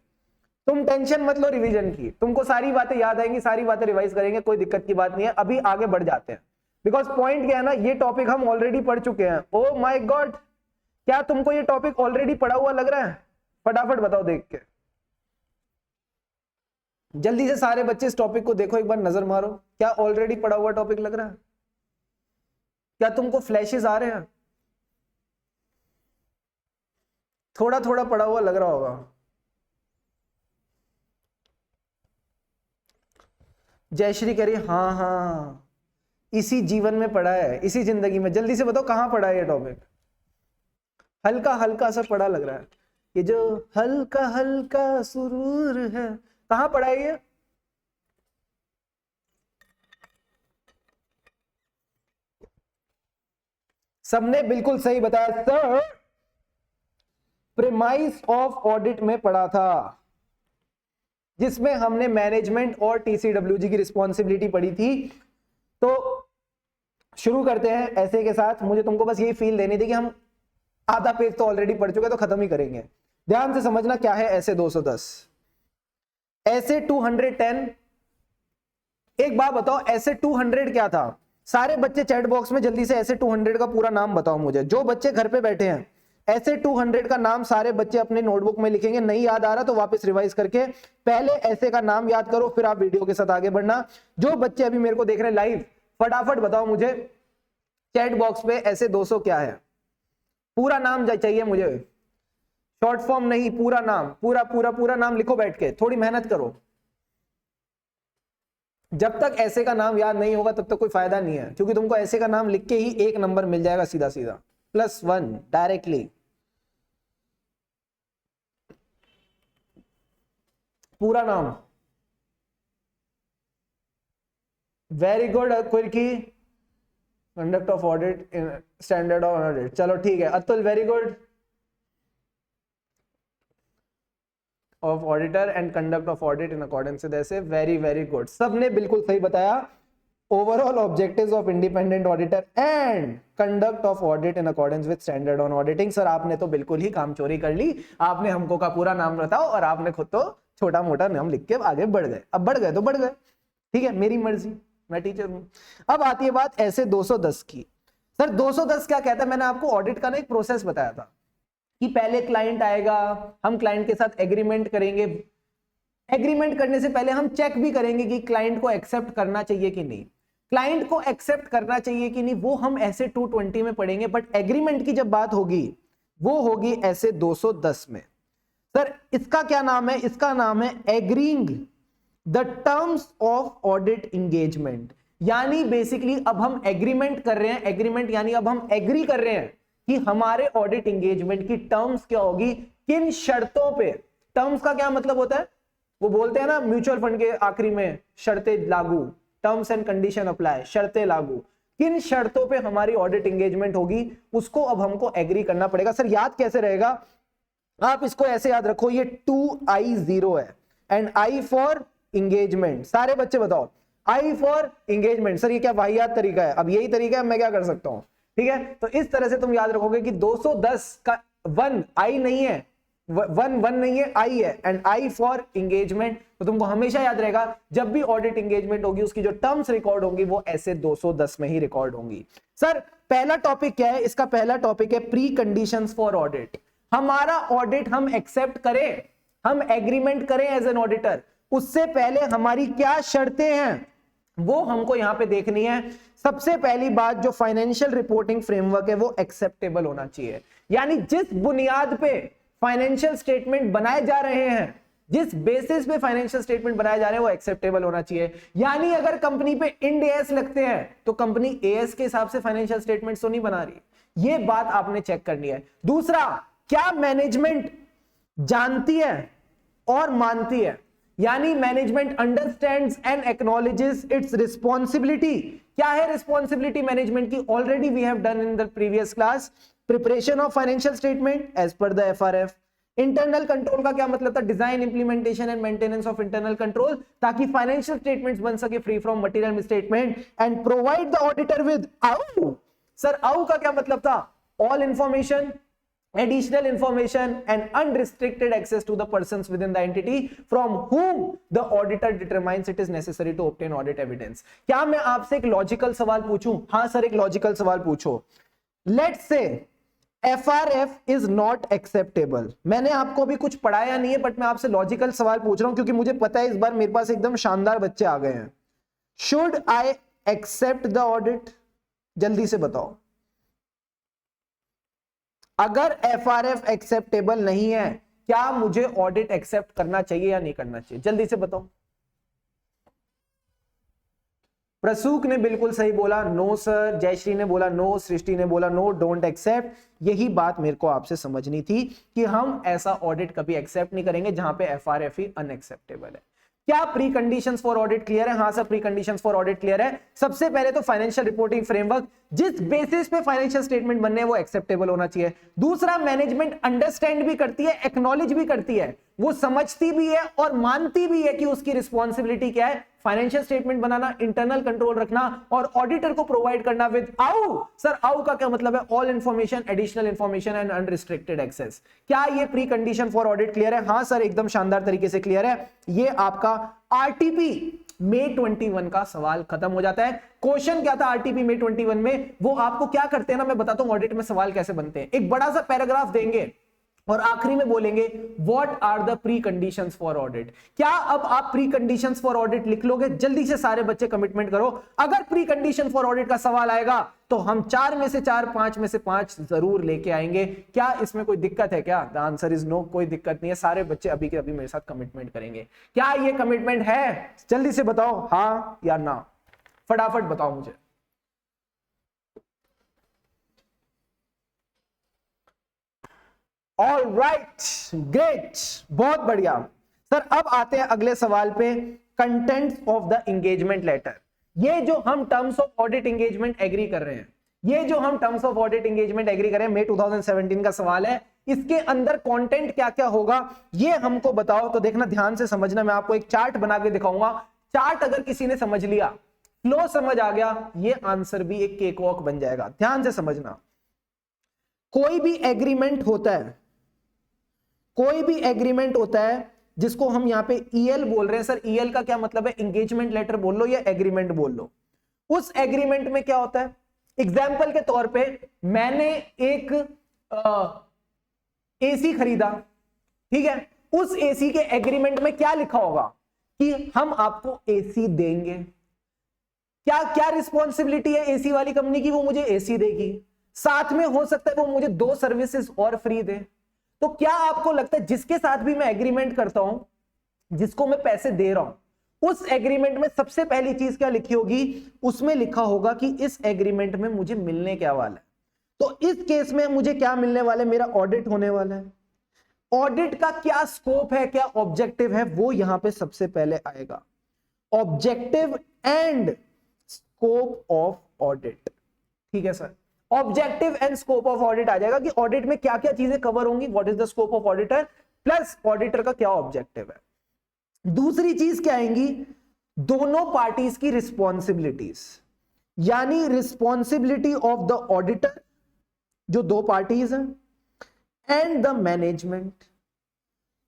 [SPEAKER 1] तुम टेंशन मत लो रिवीजन की। तुमको सारी बातें याद आएंगी, सारी बातें रिवाइज करेंगे, कोई दिक्कत की बात नहीं है। अभी आगे बढ़ जाते हैं, बिकॉज पॉइंट क्या है ना, ये टॉपिक हम ऑलरेडी पढ़ चुके हैं। ओ माय गॉड, क्या तुमको ये टॉपिक ऑलरेडी पढ़ा हुआ लग रहा है? फटाफट बताओ देख के। जल्दी से सारे बच्चे इस टॉपिक को देखो, एक बार नजर मारो। क्या ऑलरेडी पढ़ा हुआ टॉपिक लग रहा है? क्या तुमको फ्लैशेस आ रहे हैं? थोड़ा थोड़ा पढ़ा हुआ लग रहा होगा। जयश्री कह रही हाँ हाँ, इसी जीवन में पढ़ा है, इसी जिंदगी में। जल्दी से बताओ कहां पढ़ा है ये टॉपिक? हल्का हल्का सा पढ़ा लग रहा है। ये जो हल्का हल्का सुरूर है, कहां पढ़ा है ये? सबने बिल्कुल सही बताया सर, प्रीमाइस ऑफ ऑडिट में पढ़ा था, जिसमें हमने मैनेजमेंट और टीसीडब्ल्यूजी की रिस्पॉन्सिबिलिटी पढ़ी थी। तो शुरू करते हैं ऐसे के साथ। मुझे तुमको बस यही फील देनी थी कि हम आधा पेज तो ऑलरेडी पढ़ चुके, तो खत्म ही करेंगे। ध्यान से समझना क्या है ऐसे 210, ऐसे 210। एक बात बताओ, ऐसे 200 क्या था? सारे बच्चे चैट बॉक्स में जल्दी से ऐसे 200 का पूरा नाम बताओ मुझे, जो बच्चे घर पे बैठे हैं ऐसे 200 का नाम सारे बच्चे अपने नोटबुक में लिखेंगे। नहीं याद आ रहा तो वापस रिवाइज करके पहले ऐसे का नाम याद करो, फिर आप वीडियो के साथ आगे बढ़ना। जो बच्चे अभी मेरे को देख रहे हैं लाइव, फटाफट बताओ मुझे चैट बॉक्स पे ऐसे 200 क्या है। पूरा नाम चाहिए मुझे, शॉर्ट फॉर्म नहीं, पूरा नाम, पूरा पूरा पूरा नाम लिखो बैठ के, थोड़ी मेहनत करो। जब तक ऐसे का नाम याद नहीं होगा तब तक कोई फायदा नहीं है, क्योंकि तुमको ऐसे का नाम लिख के ही 1 नंबर मिल जाएगा सीधा सीधा, +1 डायरेक्टली। पूरा नाम। वेरी गुड कुर्की, conduct of audit in standard of audit, चलो ठीक है। Atul very good, of auditor and conduct of audit in accordance with ऐसे, वेरी वेरी गुड, सबने बिल्कुल सही बताया। Overall objectives of independent auditor and conduct of audit in accordance with standard on auditing. Sir आपने तो बिल्कुल ही काम चोरी कर ली, आपने हमको का पूरा नाम बताओ और आपने खुद तो छोटा मोटा नाम लिख के आगे बढ़ गए। अब बढ़ गए तो बढ़ गए, ठीक है, मेरी मर्जी, मैं टीचर हूं। अब आती है बात ऐसे 210 की। सर 210 क्या कहता है? मैंने आपको ऑडिट का ना एक प्रोसेस बताया था कि पहले क्लाइंट आएगा, हम क्लाइंट के साथ एग्रीमेंट करेंगे, एग्रीमेंट करने से पहले हम चेक भी करेंगे कि क्लाइंट को एक्सेप्ट करना चाहिए कि नहीं, क्लाइंट को एक्सेप्ट करना चाहिए कि नहीं, वो हम ऐसे 220 में पढ़ेंगे। बट एग्रीमेंट की जब बात होगी वो होगी ऐसे 210 में। सर इसका क्या नाम है? इसका नाम है agreeing the terms of audit engagement. यानी बेसिकली अब हम एग्रीमेंट कर रहे हैं, एग्रीमेंट यानी अब हम एग्री कर रहे हैं कि हमारे ऑडिट इंगेजमेंट की टर्म्स क्या होगी, किन शर्तों पे। टर्म्स का क्या मतलब होता है? वो बोलते हैं ना म्यूचुअल फंड के आखिरी में, शर्तें लागू, टर्म्स एंड कंडीशन अप्लाई, शर्तें लागू। किन शर्तों पे हमारी ऑडिट इंगेजमेंट होगी उसको अब हमको एग्री करना पड़ेगा। सर याद कैसे रहेगा? आप इसको ऐसे याद रखो, ये 2I0 है एंड I फॉर इंगेजमेंट। सारे बच्चे बताओ, I फॉर इंगेजमेंट। सर ये क्या वाहियात तरीका है? अब यही तरीका है, मैं क्या कर सकता हूं, ठीक है। तो इस तरह से तुम याद रखोगे कि 210 का 1 I नहीं है, 1 नहीं है, I है, एंड I फॉर इंगेजमेंट। तो तुमको हमेशा याद रहेगा जब भी ऑडिट इंगेजमेंट होगी उसकी जो टर्म्स रिकॉर्ड होंगी वो ऐसे 210 में ही रिकॉर्ड होंगी। सर पहला टॉपिक क्या है? इसका पहला टॉपिक है प्री कंडीशंस फॉर ऑडिट। हमारा ऑडिट हम एक्सेप्ट करें, हम एग्रीमेंट करें एज एन ऑडिटर, उससे पहले हमारी क्या शर्तें हैं वो हमको यहां पे देखनी है। सबसे पहली बात, जो फाइनेंशियल रिपोर्टिंग फ्रेमवर्क है वो एक्सेप्टेबल होना चाहिए। यानी जिस बुनियाद पे फाइनेंशियल स्टेटमेंट बनाए जा रहे हैं, जिस बेसिस पे फाइनेंशियल स्टेटमेंट बनाए जा रहे हैं वो एक्सेप्टेबल होना चाहिए। यानी अगर कंपनी पे इंड एएस लगते हैं तो कंपनी एएस के हिसाब से फाइनेंशियल स्टेटमेंट तो नहीं बना रही, ये बात आपने चेक करनी है। दूसरा, क्या मैनेजमेंट जानती है और मानती है, यानी management understands and acknowledges its responsibility. क्या है रिस्पॉन्सिबिलिटी मैनेजमेंट की? Already we have done in the previous class, preparation of financial statement as per the FRF. Internal control का क्या मतलब था? Design, implementation and maintenance of internal control, ताकि financial statements बन सके free from material misstatement and provide the auditor with आउ। Sir आउ का क्या मतलब था? All information, additional information and unrestricted access to the persons within the entity from whom the auditor determines it is necessary to obtain audit evidence। क्या मैं आपसे एक लॉजिकल सवाल पूछूं? हाँ सर एक लॉजिकल सवाल पूछो। Let's say FRF is not acceptable। मैंने आपको अभी कुछ पढ़ाया नहीं है बट मैं आपसे लॉजिकल सवाल पूछ रहा हूं क्योंकि मुझे पता है इस बार मेरे पास एकदम शानदार बच्चे आ गए हैं। Should I accept the audit? जल्दी से बताओ। अगर एफआरएफ एक्सेप्टेबल नहीं है, क्या मुझे ऑडिट एक्सेप्ट करना चाहिए या नहीं करना चाहिए? जल्दी से बताओ। प्रसूक ने बिल्कुल सही बोला, नो सर। जयश्री ने बोला नो, सृष्टि ने बोला नो, डोंट एक्सेप्ट। यही बात मेरे को आपसे समझनी थी कि हम ऐसा ऑडिट कभी एक्सेप्ट नहीं करेंगे जहां पे एफआरएफ ही अनएक्सेप्टेबल है। क्या pre conditions for audit clear है? हाँ sir pre conditions for audit clear है। सबसे पहले तो फाइनेंशियल रिपोर्टिंग फ्रेमवर्क, जिस बेसिस पे फाइनेंशियल स्टेटमेंट बनने हैं वो एक्सेप्टेबल होना चाहिए। दूसरा, मैनेजमेंट अंडरस्टैंड भी करती है, एक्नॉलेज भी करती है, वो समझती भी है और मानती भी है कि उसकी रिस्पॉन्सिबिलिटी क्या है, फाइनेंशियल स्टेटमेंट बनाना, इंटरनल कंट्रोल रखना और ऑडिटर को प्रोवाइड करना विद आउ। सर आउ का क्या मतलब है? All information, additional information and unrestricted access. क्या ये precondition for audit clear है? हाँ सर एकदम शानदार तरीके से क्लियर है। ये आपका आरटीपी May 21 का सवाल खत्म हो जाता है। क्वेश्चन क्या था आरटीपी May 21 में, वो आपको क्या करते हैं ना, मैं बताता हूं ऑडिट में सवाल कैसे बनते हैं। एक बड़ा सा पैराग्राफ देंगे और आखिरी में बोलेंगे what are the preconditions for audit. क्या अब आप प्री कंडीशंस फॉर ऑडिट लिख लोगे? जल्दी से सारे बच्चे कमिटमेंट करो। अगर प्री कंडीशन फॉर ऑडिट का सवाल आएगा तो हम 4 में से 4, 5 में से 5 जरूर लेके आएंगे। क्या इसमें कोई दिक्कत है क्या? द आंसर इज नो, कोई दिक्कत नहीं है। सारे बच्चे अभी के अभी मेरे साथ कमिटमेंट करेंगे। क्या ये कमिटमेंट है? जल्दी से बताओ, हाँ या ना, फटाफट बताओ मुझे। ऑल राइट, ग्रेट, बहुत बढ़िया सर। अब आते हैं अगले सवाल पे, contents of the engagement letter. ये जो हम terms of audit engagement agree कर रहे हैं, ये जो हम terms of audit engagement agree कर रहे हैं, May 2017 का सवाल है। इसके अंदर कंटेंट क्या क्या होगा ये हमको बताओ। तो देखना, ध्यान से समझना, मैं आपको एक चार्ट बना के दिखाऊंगा। चार्ट अगर किसी ने समझ लिया, फ्लो समझ आ गया, ये आंसर भी एक केक वॉक बन जाएगा। ध्यान से समझना, कोई भी एग्रीमेंट होता है, कोई भी एग्रीमेंट होता है जिसको हम यहां पे ईएल बोल रहे हैं। सर ईएल का क्या मतलब है? एंगेजमेंट लेटर बोल लो या एग्रीमेंट बोल लो। उस एग्रीमेंट में क्या होता है? एग्जाम्पल के तौर पे मैंने एक एसी खरीदा, ठीक है, उस एसी के एग्रीमेंट में क्या लिखा होगा कि हम आपको एसी देंगे। क्या क्या रिस्पॉन्सिबिलिटी है एसी वाली कंपनी की? वो मुझे एसी देगी, साथ में हो सकता है वो मुझे 2 सर्विसेज और फ्री दे। तो क्या आपको लगता है जिसके साथ भी मैं एग्रीमेंट करता हूं, जिसको मैं पैसे दे रहा हूं, उस एग्रीमेंट में सबसे पहली चीज क्या लिखी होगी? उसमें लिखा होगा कि इस एग्रीमेंट में मुझे मिलने क्या वाला है। तो इस केस में मुझे क्या मिलने वाला है? मेरा ऑडिट होने वाला है। ऑडिट का क्या स्कोप है, क्या ऑब्जेक्टिव है, वो यहां पे सबसे पहले आएगा। Objective and scope of audit, ठीक है sir. Objective and scope of audit आ जाएगा कि ऑडिट में क्या क्या चीजें कवर होंगी, what is the scope of auditor, plus auditor का क्या ऑब्जेक्टिव है। दूसरी चीज क्या आएंगी? दोनों पार्टीज की रिस्पॉन्सिबिलिटीज, यानी रिस्पॉन्सिबिलिटी ऑफ द ऑडिटर, जो 2 पार्टीज हैं, एंड द मैनेजमेंट।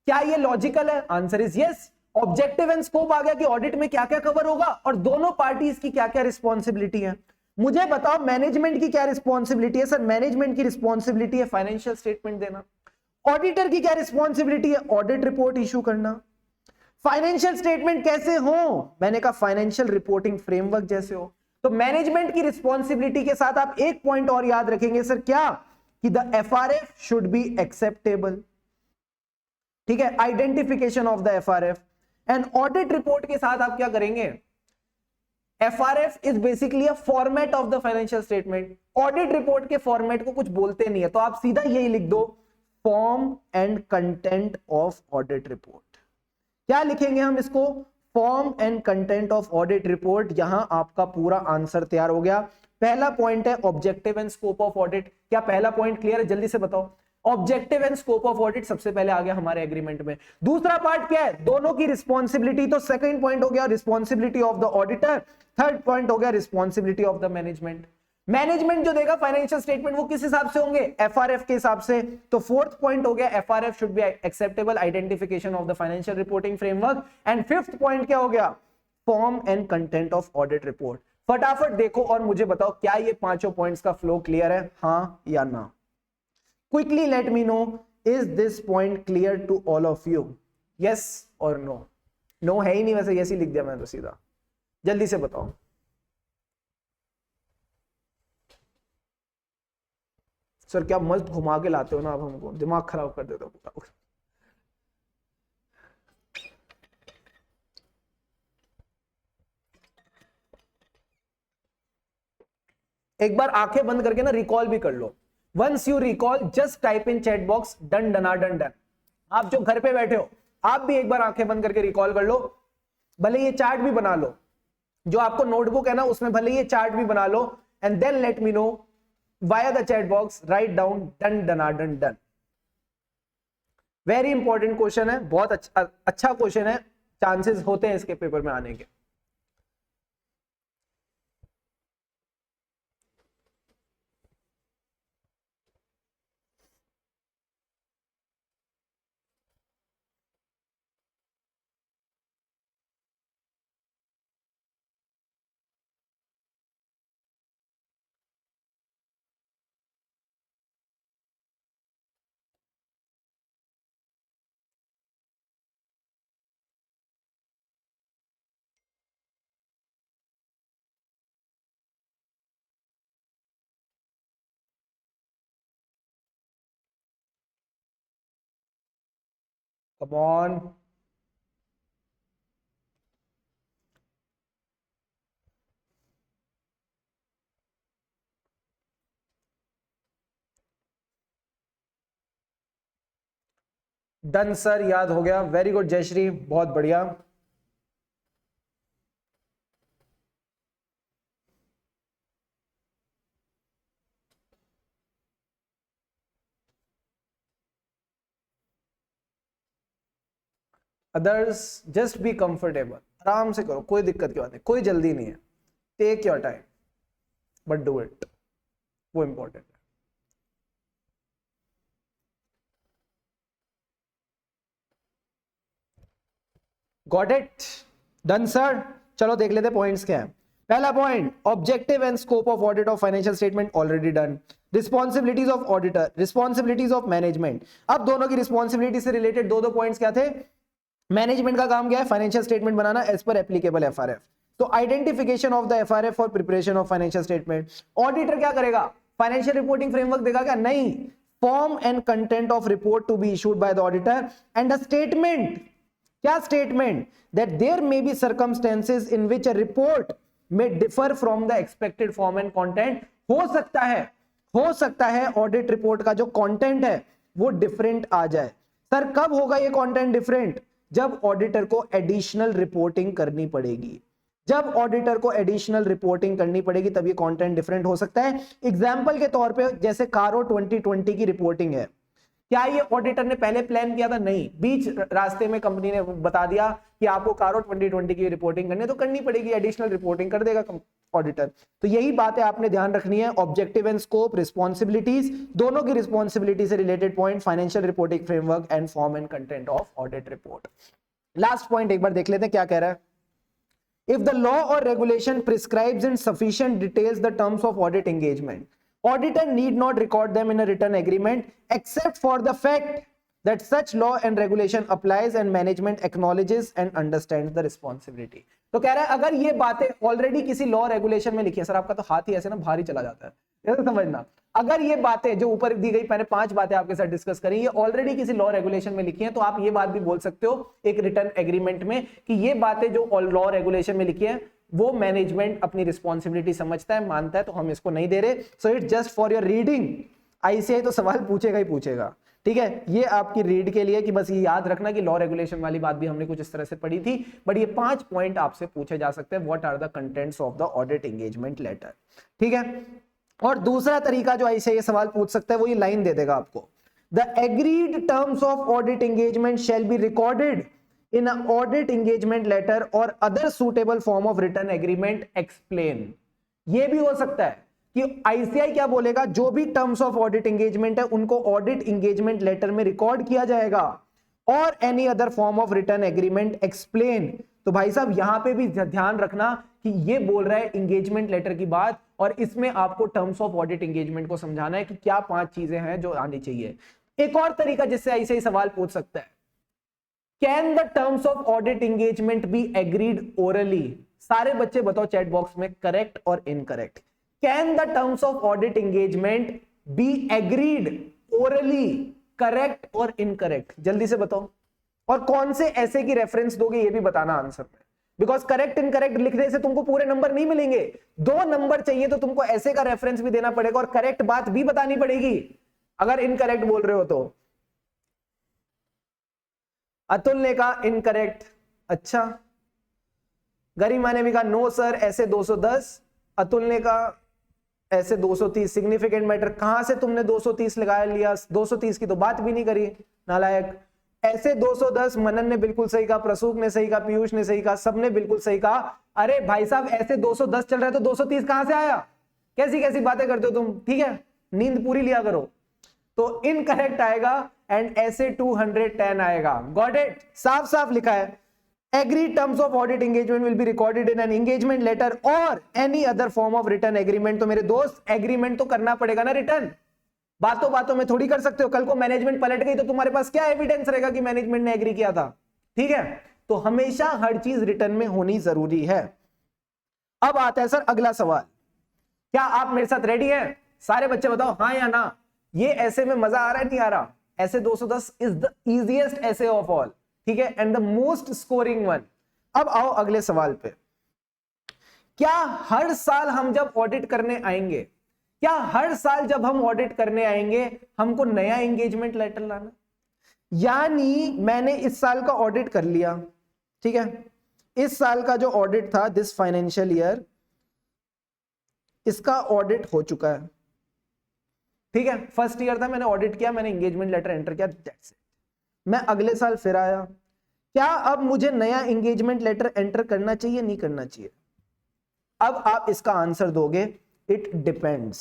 [SPEAKER 1] क्या ये लॉजिकल है? Answer is yes. Objective and scope आ गया कि ऑडिट में क्या क्या कवर होगा और दोनों पार्टीज की क्या क्या रिस्पॉन्सिबिलिटी है। मुझे बताओ मैनेजमेंट की क्या रिस्पॉन्सिबिलिटी है? सर मैनेजमेंट की रिस्पॉन्सिबिलिटी है फाइनेंशियल स्टेटमेंट देना। ऑडिटर की क्या रिस्पॉन्सिबिलिटी है? ऑडिट रिपोर्ट इशू करना। फाइनेंशियल स्टेटमेंट कैसे हो? मैंने कहा फाइनेंशियल रिपोर्टिंग फ्रेमवर्क जैसे हो। तो मैनेजमेंट की रिस्पॉन्सिबिलिटी के साथ आप एक पॉइंट और याद रखेंगे सर, क्या? कि the FRF should be acceptable, ठीक है, identification of the FRF. And audit report के साथ आप क्या करेंगे? FRF is basically a format of the financial statement. Audit report के फॉर्मेट को कुछ बोलते नहीं है, तो आप सीधा यही लिख दो, form and content of audit report. क्या लिखेंगे हम इसको? Form and content of audit report. यहां आपका पूरा आंसर तैयार हो गया। पहला पॉइंट है objective and scope of audit. क्या पहला पॉइंट क्लियर है? जल्दी से बताओ। Objective and scope of audit सबसे पहले आ गया हमारे एग्रीमेंट में। दूसरा पार्ट क्या है? दोनों की रिस्पॉन्सिबिलिटी। तो सेकंड पॉइंट हो गया responsibility of the auditor. Third point हो गया responsibility of the management. Management जो देगा फाइनेंशियल स्टेटमेंट वो किस हिसाब से होंगे? एफआरएफ के हिसाब से। तो फोर्थ पॉइंट हो गया FRF should be acceptable, identification of the financial reporting framework. And fifth point क्या हो गया? Form and content of audit report. फटाफट देखो और मुझे बताओ क्या ये पांचों पॉइंट्स का फ्लो क्लियर है, हाँ या ना? Quickly let me know, is this point clear to all of you? Yes or no? No है ही नहीं, वैसे yes ही लिख दिया मैंने तो सीधा। जल्दी से बताओ। सर क्या मस्त घुमा के लाते हो ना आप हमको, दिमाग खराब कर देते हो। एक बार आंखें बंद करके ना रिकॉल भी कर लो। Once you recall just type in chat box done dana done done. आप जो घर पे बैठे हो आप भी एक बार आंखें बंद करके रिकॉल कर लो। भले ये चार्ट भी बना लो, जो आपको नोटबुक है ना उसमें भले ये चार्ट भी बना लो, and then let me know via the chat box, write down done dana done done. Very important question है, बहुत अच्छा क्वेश्चन है, चांसेस होते हैं इसके पेपर में आने के। Come on. डन सर, याद हो गया, वेरी गुड जयश्री, बहुत बढ़िया। अदर्स जस्ट बी कंफर्टेबल, आराम से करो, कोई दिक्कत की बात नहीं, कोई जल्दी नहीं है, take your time but do it, वो इंपॉर्टेंट है। Got it, done sir. चलो देख लेते पॉइंट्स क्या है। पहला point, objective and scope of audit of financial statement, already done. Responsibilities of auditor, responsibilities of management. अब दोनों की रिस्पॉन्सिबिलिटी से रिलेटेड दो पॉइंट्स क्या थे? मैनेजमेंट का काम क्या है? फाइनेंशियल स्टेटमेंट बनाना एज पर एप्लीकेबल एफआरएफ। तो identification of the FRF for preparation of financial statement. Auditor क्या करेगा? फाइनेंशियल रिपोर्टिंग फ्रेमवर्क देगा क्या? नहीं। Form and content of report to be issued by the auditor and the statement. क्या statement? That there may be circumstances in which a report may differ from the expected form and content. हो सकता है audit report का जो content है वो different आ जाए। Sir कब होगा ये कंटेंट डिफरेंट? जब ऑडिटर को एडिशनल रिपोर्टिंग करनी पड़ेगी। जब ऑडिटर को एडिशनल रिपोर्टिंग करनी पड़ेगी तब ये कंटेंट डिफरेंट हो सकता है। एग्जांपल के तौर पे जैसे कारो 2020 की रिपोर्टिंग है, क्या ये ऑडिटर ने पहले प्लान किया था? नहीं, बीच रास्ते में कंपनी ने बता दिया कि आपको कारो 2020 की रिपोर्टिंग करनी है तो करनी पड़ेगी, एडिशनल रिपोर्टिंग कर देगा ऑडिटर। तो यही बात है आपने ध्यान रखनी है। ऑब्जेक्टिव एंड स्कोप, रिस्पॉन्सिबिलिटीज, दोनों की रिस्पॉन्सिबिलिटी से related point, financial reporting framework and form and content of audit report. Last point एक बार देख लेते हैं क्या कह रहा है। If the law or regulation prescribes in sufficient details the terms of audit engagement, auditor need not record them in a written agreement except for the fact that such law and regulation applies and management acknowledges and understands the responsibility। तो कह रहा है अगर ये बातें already किसी law regulation में लिखी है, सर आपका तो हाथ ही ऐसे ना भारी चला जाता है, ऐसे समझना, अगर ये बातें जो ऊपर दी गई, मैंने 5 बातें आपके साथ डिस्कस करी, ये ऑलरेडी किसी लॉ रेगुलेशन में लिखी है, तो आप ये बात भी बोल सकते हो एक रिटर्न एग्रीमेंट में कि ये बातें जो लॉ रेगुलेशन में लिखी है वो मैनेजमेंट अपनी रिस्पॉन्सिबिलिटी समझता है, मानता है, तो हम इसको नहीं दे रहे। So it's just for your reading. ICI तो सवाल पूछेगा ही पूछेगा, ठीक है, ये आपकी रीड के लिए कि बस ये याद रखना कि लॉ रेगुलेशन वाली बात भी हमने कुछ इस तरह से पढ़ी थी, बट ये 5 पॉइंट आपसे पूछे जा सकते हैं। What are the contents of the audit engagement letter, ठीक है। और दूसरा तरीका जो ऐसे ये सवाल पूछ सकता है वो ये लाइन दे देगा आपको, the agreed terms of audit engagement shall be recorded in audit engagement letter और other suitable form of written agreement explain. ये भी हो सकता है कि आईसीआई क्या बोलेगा, जो भी टर्म्स ऑफ ऑडिट एंगेजमेंट है उनको ऑडिट एंगेजमेंट लेटर में रिकॉर्ड किया जाएगा और any other form of written agreement explain. तो भाई साहब यहां पे भी ध्यान रखना कि ये बोल रहा है एंगेजमेंट लेटर की बात और इसमें आपको टर्म्स ऑफ ऑडिट एंगेजमेंट को समझाना है कि क्या 5 चीजें हैं जो आनी चाहिए। एक और तरीका जिससे ऐसे ही सवाल पूछ सकता है, can the terms of audit engagement be agreed orally? सारे बच्चे बताओ चैट बॉक्स में करेक्ट और incorrect. Can the terms of audit engagement be agreed orally? Correct और इनकरेक्ट जल्दी से बताओ। और कौन से ऐसे की रेफरेंस दोगे ये भी बताना आंसर में, बिकॉज करेक्ट इनकरेक्ट लिखने से तुमको पूरे नंबर नहीं मिलेंगे, 2 नंबर चाहिए तो तुमको ऐसे का रेफरेंस भी देना पड़ेगा और करेक्ट बात भी बतानी पड़ेगी अगर इनकरेक्ट बोल रहे हो तो। अतुल ने कहा इनकरेक्ट, अच्छा। गरिमा ने भी कहा नो सर ऐसे 210, अतुल ने कहा ऐसे 230। सिग्निफिकेंट मैटर कहां से तुमने 230 लगा लिया? 230 की तो बात भी नहीं करी, नालायक। ऐसे 210 मनन ने बिल्कुल सही कहा, प्रसूक ने सही कहा, पीयूष ने सही कहा, सबने बिल्कुल सही कहा। अरे भाई साहब ऐसे 210 चल रहा है तो 230 कहां से आया? कैसी कैसी बातें करते हो तुम, ठीक है, नींद पूरी लिया करो। तो इनकरेक्ट आएगा एंड ऐसे 210 आएगा। Got it? साफ साफ लिखा है, agreed terms of audit engagement will be recorded in an engagement letter or any other form of written agreement। तो मेरे दोस्त एग्रीमेंट तो करना पड़ेगा ना रिटर्न, बातों बातों में थोड़ी कर सकते हो। कल को मैनेजमेंट पलट गई तो तुम्हारे पास क्या एविडेंस रहेगा कि मैनेजमेंट ने एग्री किया था, ठीक है। तो हमेशा हर चीज रिटर्न में होनी जरूरी है। अब आता है सर अगला सवाल, क्या आप मेरे साथ रेडी हैं? सारे बच्चे बताओ हाँ या ना। ये ऐसे में मजा आ रहा है नहीं आ रहा? ऐसे 210 इज द इजीएस्ट ऐसे ऑफ ऑल, ठीक है, and the most scoring one. अब आओ अगले सवाल पे। क्या हर साल हम जब ऑडिट करने आएंगे, क्या हर साल जब हम ऑडिट करने आएंगे हमको नया एंगेजमेंट लेटर लाना? यानी मैंने इस साल का ऑडिट कर लिया, ठीक है, इस साल का जो ऑडिट था दिस फाइनेंशियल ईयर, इसका ऑडिट हो चुका है, ठीक है, फर्स्ट ईयर था, मैंने ऑडिट किया, मैंने एंगेजमेंट लेटर एंटर किया, दैट्स इट। मैं अगले साल फिर आया, क्या अब मुझे नया एंगेजमेंट लेटर एंटर करना चाहिए, नहीं करना चाहिए? अब आप इसका आंसर दोगे इट डिपेंड्स।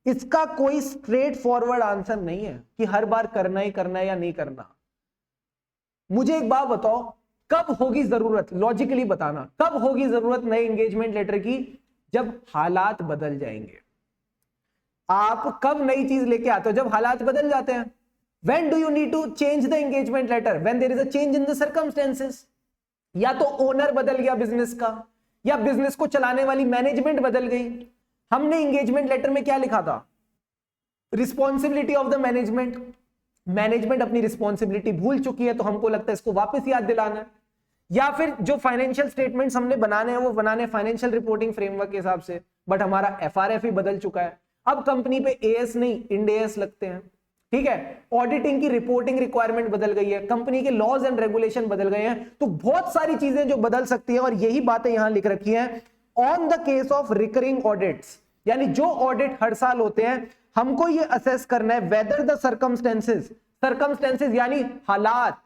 [SPEAKER 1] इसका कोई स्ट्रेट फॉरवर्ड आंसर नहीं है कि हर बार करना ही करना है या नहीं करना। मुझे एक बात बताओ, कब होगी जरूरत, लॉजिकली बताना, कब होगी जरूरत नए एंगेजमेंट लेटर की? जब हालात बदल जाएंगे। आप कब नई चीज लेके आते हो? जब हालात बदल जाते हैं। When do you need to change the engagement letter? When there is a change in the circumstances. या तो ओनर बदल गया बिजनेस का, या बिजनेस को चलाने वाली मैनेजमेंट बदल गई। हमने एंगेजमेंट लेटर में क्या लिखा था? Responsibility of the management. Management अपनी रिस्पॉन्सिबिलिटी भूल चुकी है, तो हमको लगता है इसको वापस याद दिलाना है। या फिर जो फाइनेंशियल स्टेटमेंट्स हमने बनाने हैं वो बनाने फाइनेंशियल रिपोर्टिंग फ्रेमवर्क के हिसाब से, बट हमारा एफआरएफ ही बदल चुका है। अब कंपनी पे एएस नहीं इंड एएस लगते हैं, ठीक है, ऑडिटिंग की रिपोर्टिंग रिक्वायरमेंट बदल गई है, कंपनी के लॉज एंड रेगुलेशन बदल गए हैं, तो बहुत सारी चीजें जो बदल सकती है, और यही बातें यहां लिख रखी हैं on the case of recurring audits. यानी जो ऑडिट हर साल होते हैं, हमको ये असेस करना है वेदर द सर्कमस्टेंसेस यानी हालात,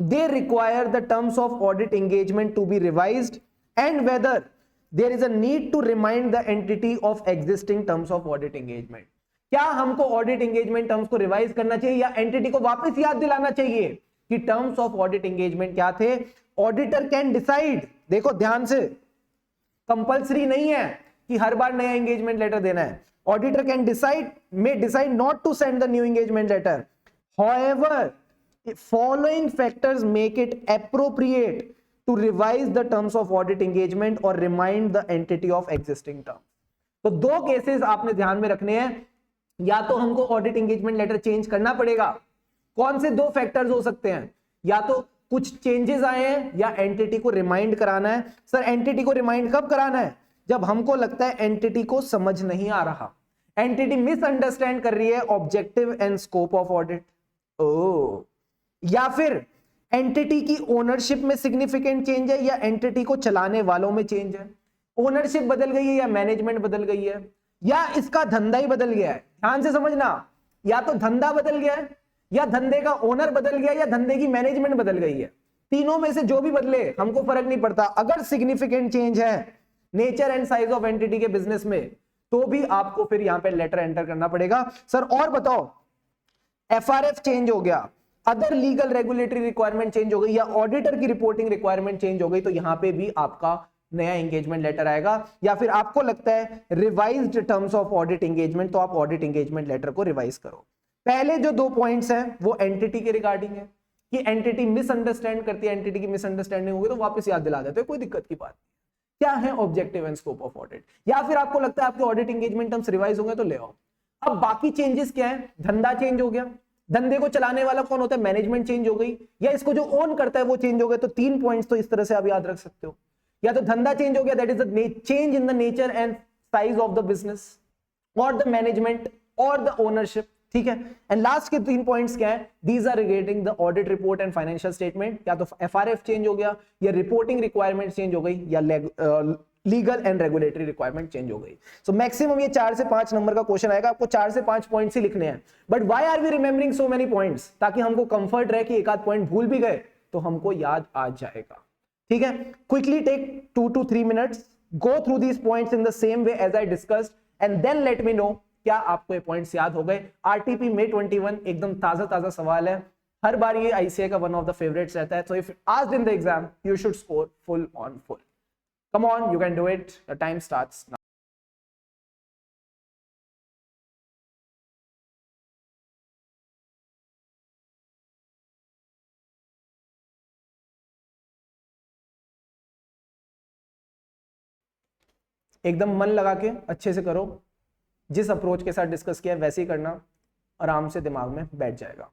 [SPEAKER 1] they require the terms of audit engagement to be revised and whether there is a need to remind the entity of existing terms of audit engagement। क्या हमको ऑडिट एंगेजमेंट टर्म्स को revise करना चाहिए या entity को वापस याद दिलाना चाहिए कि टर्म्स ऑफ ऑडिट एंगेजमेंट क्या थे? ऑडिटर कैन डिसाइड, देखो ध्यान से, कंपल्सरी नहीं है कि हर बार नया एंगेजमेंट लेटर देना है। Auditor can decide, may decide not to send the new engagement letter, however following factors make it appropriate to revise the terms of audit engagement or remind the entity of existing terms। तो दो cases आपने ध्यान में रखने हैं, या तो हमको ऑडिट एंगेजमेंट लेटर चेंज करना पड़ेगा। कौन से दो फैक्टर्स हो सकते हैं? या तो कुछ चेंजेस आए हैं या एंटिटी को रिमाइंड कराना है। सर एंटिटी को रिमाइंड कब कराना है? जब हमको लगता है एंटिटी को समझ नहीं आ रहा, एंटिटी मिसअंडरस्टैंड कर रही है objective and scope of audit. Oh, या फिर एंटिटी की ओनरशिप में सिग्निफिकेंट चेंज है या एंटिटी को चलाने वालों में चेंज है। ओनरशिप बदल गई है या मैनेजमेंट बदल गई है या इसका धंधा ही बदल गया है। ध्यान से समझना, या तो धंधा बदल गया है या धंधे का ओनर बदल गया या धंधे की मैनेजमेंट बदल गई है। तीनों में से जो भी बदले हमको फर्क नहीं पड़ता। अगर सिग्निफिकेंट चेंज है nature and size of entity के बिजनेस में, तो भी आपको फिर यहां पे लेटर एंटर करना पड़ेगा। सर और बताओ, एफआरएफ चेंज हो गया, other legal regulatory requirement change हो गई या ऑडिटर की रिपोर्टिंग रिक्वायरमेंट चेंज हो गई, तो यहां पे भी आपका नया एंगेजमेंट लेटर आएगा। या फिर आपको लगता है revised terms of audit engagement, तो आप ऑडिट एंगेजमेंट लेटर को रिवाइज करो। पहले जो दो पॉइंट्स हैं वो एंटिटी के रिगार्डिंग है कि एंटिटी मिसअंडरस्टैंड करती है, एंटिटी की मिसअंडरस्टैंडिंग होगी तो वापस याद दिला देते हैं, कोई दिक्कत की बात नहीं। क्या है objective and scope of audit, या फिर आपको लगता है आपके ऑडिट एंगेजमेंट टर्म्स रिवाइज होंगे तो ले आओ। अब बाकी चेंजेस क्या है? धंधा चेंज हो गया, धंधे को चलाने वाला कौन होता है? मैनेजमेंट चेंज हो गई, या इसको जो ओन करता है वो चेंज हो गया। तो 3 पॉइंट्स तो इस तरह से आप याद रख सकते हो, या तो धंधा चेंज हो गया, that is the change in the nature and size of the business और द मैनेजमेंट और द ओनरशिप, ठीक है। एंड लास्ट के 3 पॉइंट्स क्या है? These are regarding the audit report and financial statement, या तो एफआरएफ चेंज हो गया या रिपोर्टिंग रिक्वायरमेंट चेंज हो गई या legal and regulatory requirement change हो गई। सो मैक्सिमम ये 4 से 5 नंबर का क्वेश्चन आएगा, आपको 4 से 5 पॉइंट्स ही लिखने हैं। But why are we remembering so many points? ताकि हमको कंफर्ट रहे कि एक आध पॉइंट भूल भी गए तो हमको याद आ जाएगा, ठीक है। Quickly take 2 to 3 minutes, go through these points in the same way as I discussed and then let me know क्या आपको ये पॉइंट्स याद हो गए। आरटीपी May 21 एकदम ताजा सवाल है, हर बार ये आईसीए का वन ऑफ द फेवरेट्स रहता है। So if asked in the exam you should score full on full. Come on, you can do it. The time starts now. एकदम मन लगा के अच्छे से करो, जिस अप्रोच के साथ डिस्कस किया है वैसे ही करना। आराम से दिमाग में बैठ जाएगा।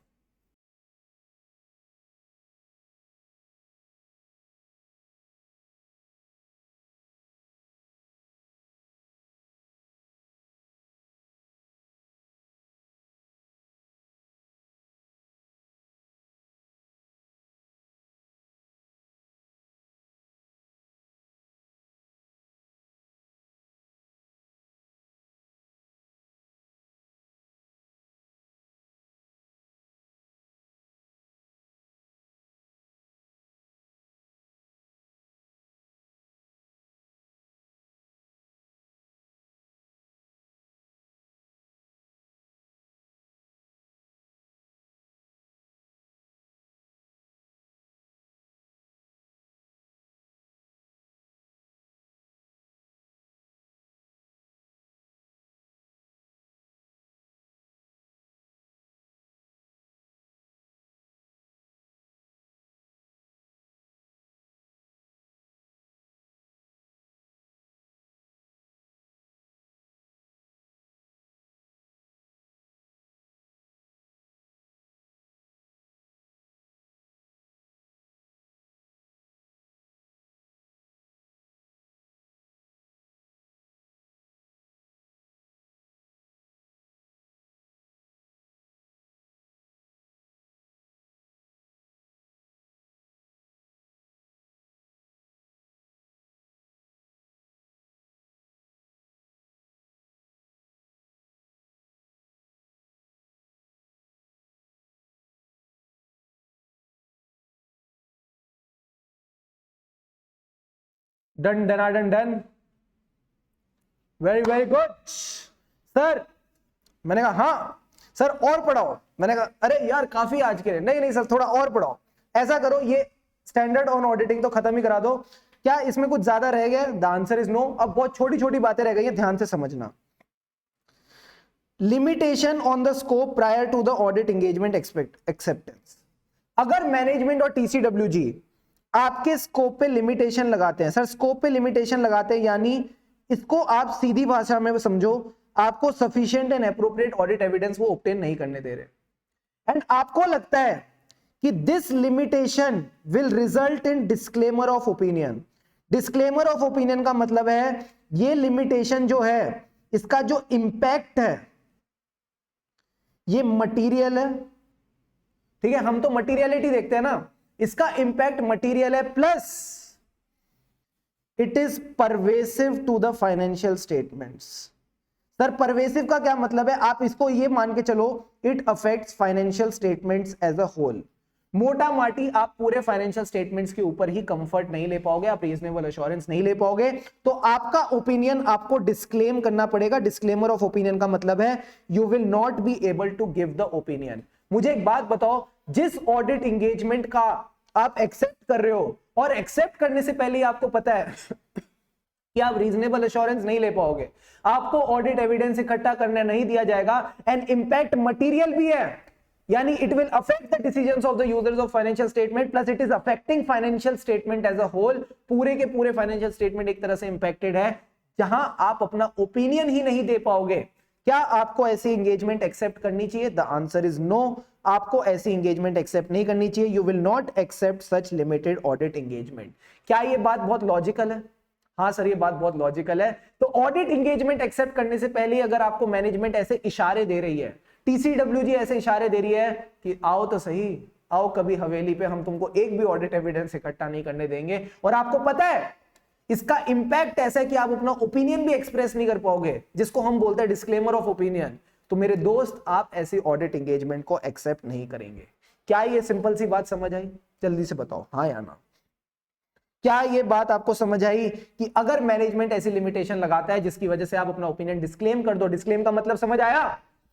[SPEAKER 1] Done done done, very very good sir. मैंने कहा हाँ सर और पढ़ाओ। मैंने कहा अरे यार काफी आज के लिए, नहीं नहीं सर थोड़ा और पढ़ाओ। ऐसा करो ये स्टैंडर्ड ऑन ऑडिटिंग तो खत्म ही करा दो। क्या इसमें कुछ ज्यादा रह गया? The answer is no. अब बहुत छोटी छोटी बातें रह गई हैं, ध्यान से समझना। Limitation on the scope prior to the audit engagement acceptance. अगर मैनेजमेंट और टीसीडब्ल्यूजी आपके स्कोप पे लिमिटेशन लगाते हैं, सर स्कोप पे लिमिटेशन लगाते हैं यानी इसको आप सीधी भाषा में समझो, आपको sufficient and appropriate audit evidence वो ऑब्टेन नहीं करने दे रहे एंड आपको लगता है कि this limitation will result in disclaimer of opinion. Disclaimer of opinion का मतलब है ये लिमिटेशन जो है इसका जो इंपैक्ट है ये मटीरियल है, ठीक है, हम तो मटीरियलिटी देखते हैं ना, इसका इंपैक्ट मटीरियल है plus it is pervasive to the financial statements. Sir pervasive का क्या मतलब है? आप इसको ये मान के चलो it affects financial statements as a whole. मोटा माटी आप पूरे फाइनेंशियल स्टेटमेंट्स के ऊपर ही कंफर्ट नहीं ले पाओगे, आप रीजनेबल एश्योरेंस नहीं ले पाओगे, तो आपका ओपिनियन आपको डिस्क्लेम करना पड़ेगा। डिस्क्लेमर ऑफ ओपिनियन का मतलब है you will not be able to give the opinion. मुझे एक बात बताओ, जिस ऑडिट एंगेजमेंट का आप एक्सेप्ट कर रहे हो और एक्सेप्ट करने से पहले आपको पता है कि आप रीजनेबल एश्योरेंस नहीं ले पाओगे, आपको ऑडिट एविडेंस इकट्ठा करने नहीं दिया जाएगा एंड इंपैक्ट मटेरियल भी है, यानी it will affect the decisions of the users of financial statement plus it is affecting financial statement as a whole. पूरे के पूरे फाइनेंशियल स्टेटमेंट एक तरह से इंपैक्टेड है, जहां आप अपना ओपिनियन ही नहीं दे पाओगे। क्या आपको ऐसी एंगेजमेंट एक्सेप्ट करनी चाहिए? The answer is no. आपको ऐसी एंगेजमेंट एक्सेप्ट नहीं करनी चाहिए। You will not accept such limited audit engagement. क्या ये बात बहुत लॉजिकल है? हाँ सर ये बात बहुत लॉजिकल है। तो ऑडिट एंगेजमेंट एक्सेप्ट करने से पहले अगर आपको मैनेजमेंट ऐसे इशारे दे रही है, टीसीडब्ल्यूजी ऐसे इशारे दे रही है कि आओ तो सही, आओ कभी हवेली पे, हम तुमको एक भी ऑडिट एविडेंस इकट्ठा नहीं करने देंगे, और आपको पता है इसका इंपैक्ट ऐसा है कि आप अपना ओपिनियन भी एक्सप्रेस नहीं कर पाओगे, जिसको हम बोलते हैं डिस्क्लेमर ऑफ ओपिनियन, तो मेरे दोस्त आप ऐसी ऑडिट एंगेजमेंट को एक्सेप्ट नहीं करेंगे। क्या ये सिंपल सी बात समझ आई? जल्दी से बताओ हाँ या ना। क्या ये बात आपको समझ आई कि अगर मैनेजमेंट ऐसी लिमिटेशन लगाता है जिसकी वजह से आप अपना ओपिनियन डिस्क्लेम कर दो, डिस्क्लेम का मतलब समझ आया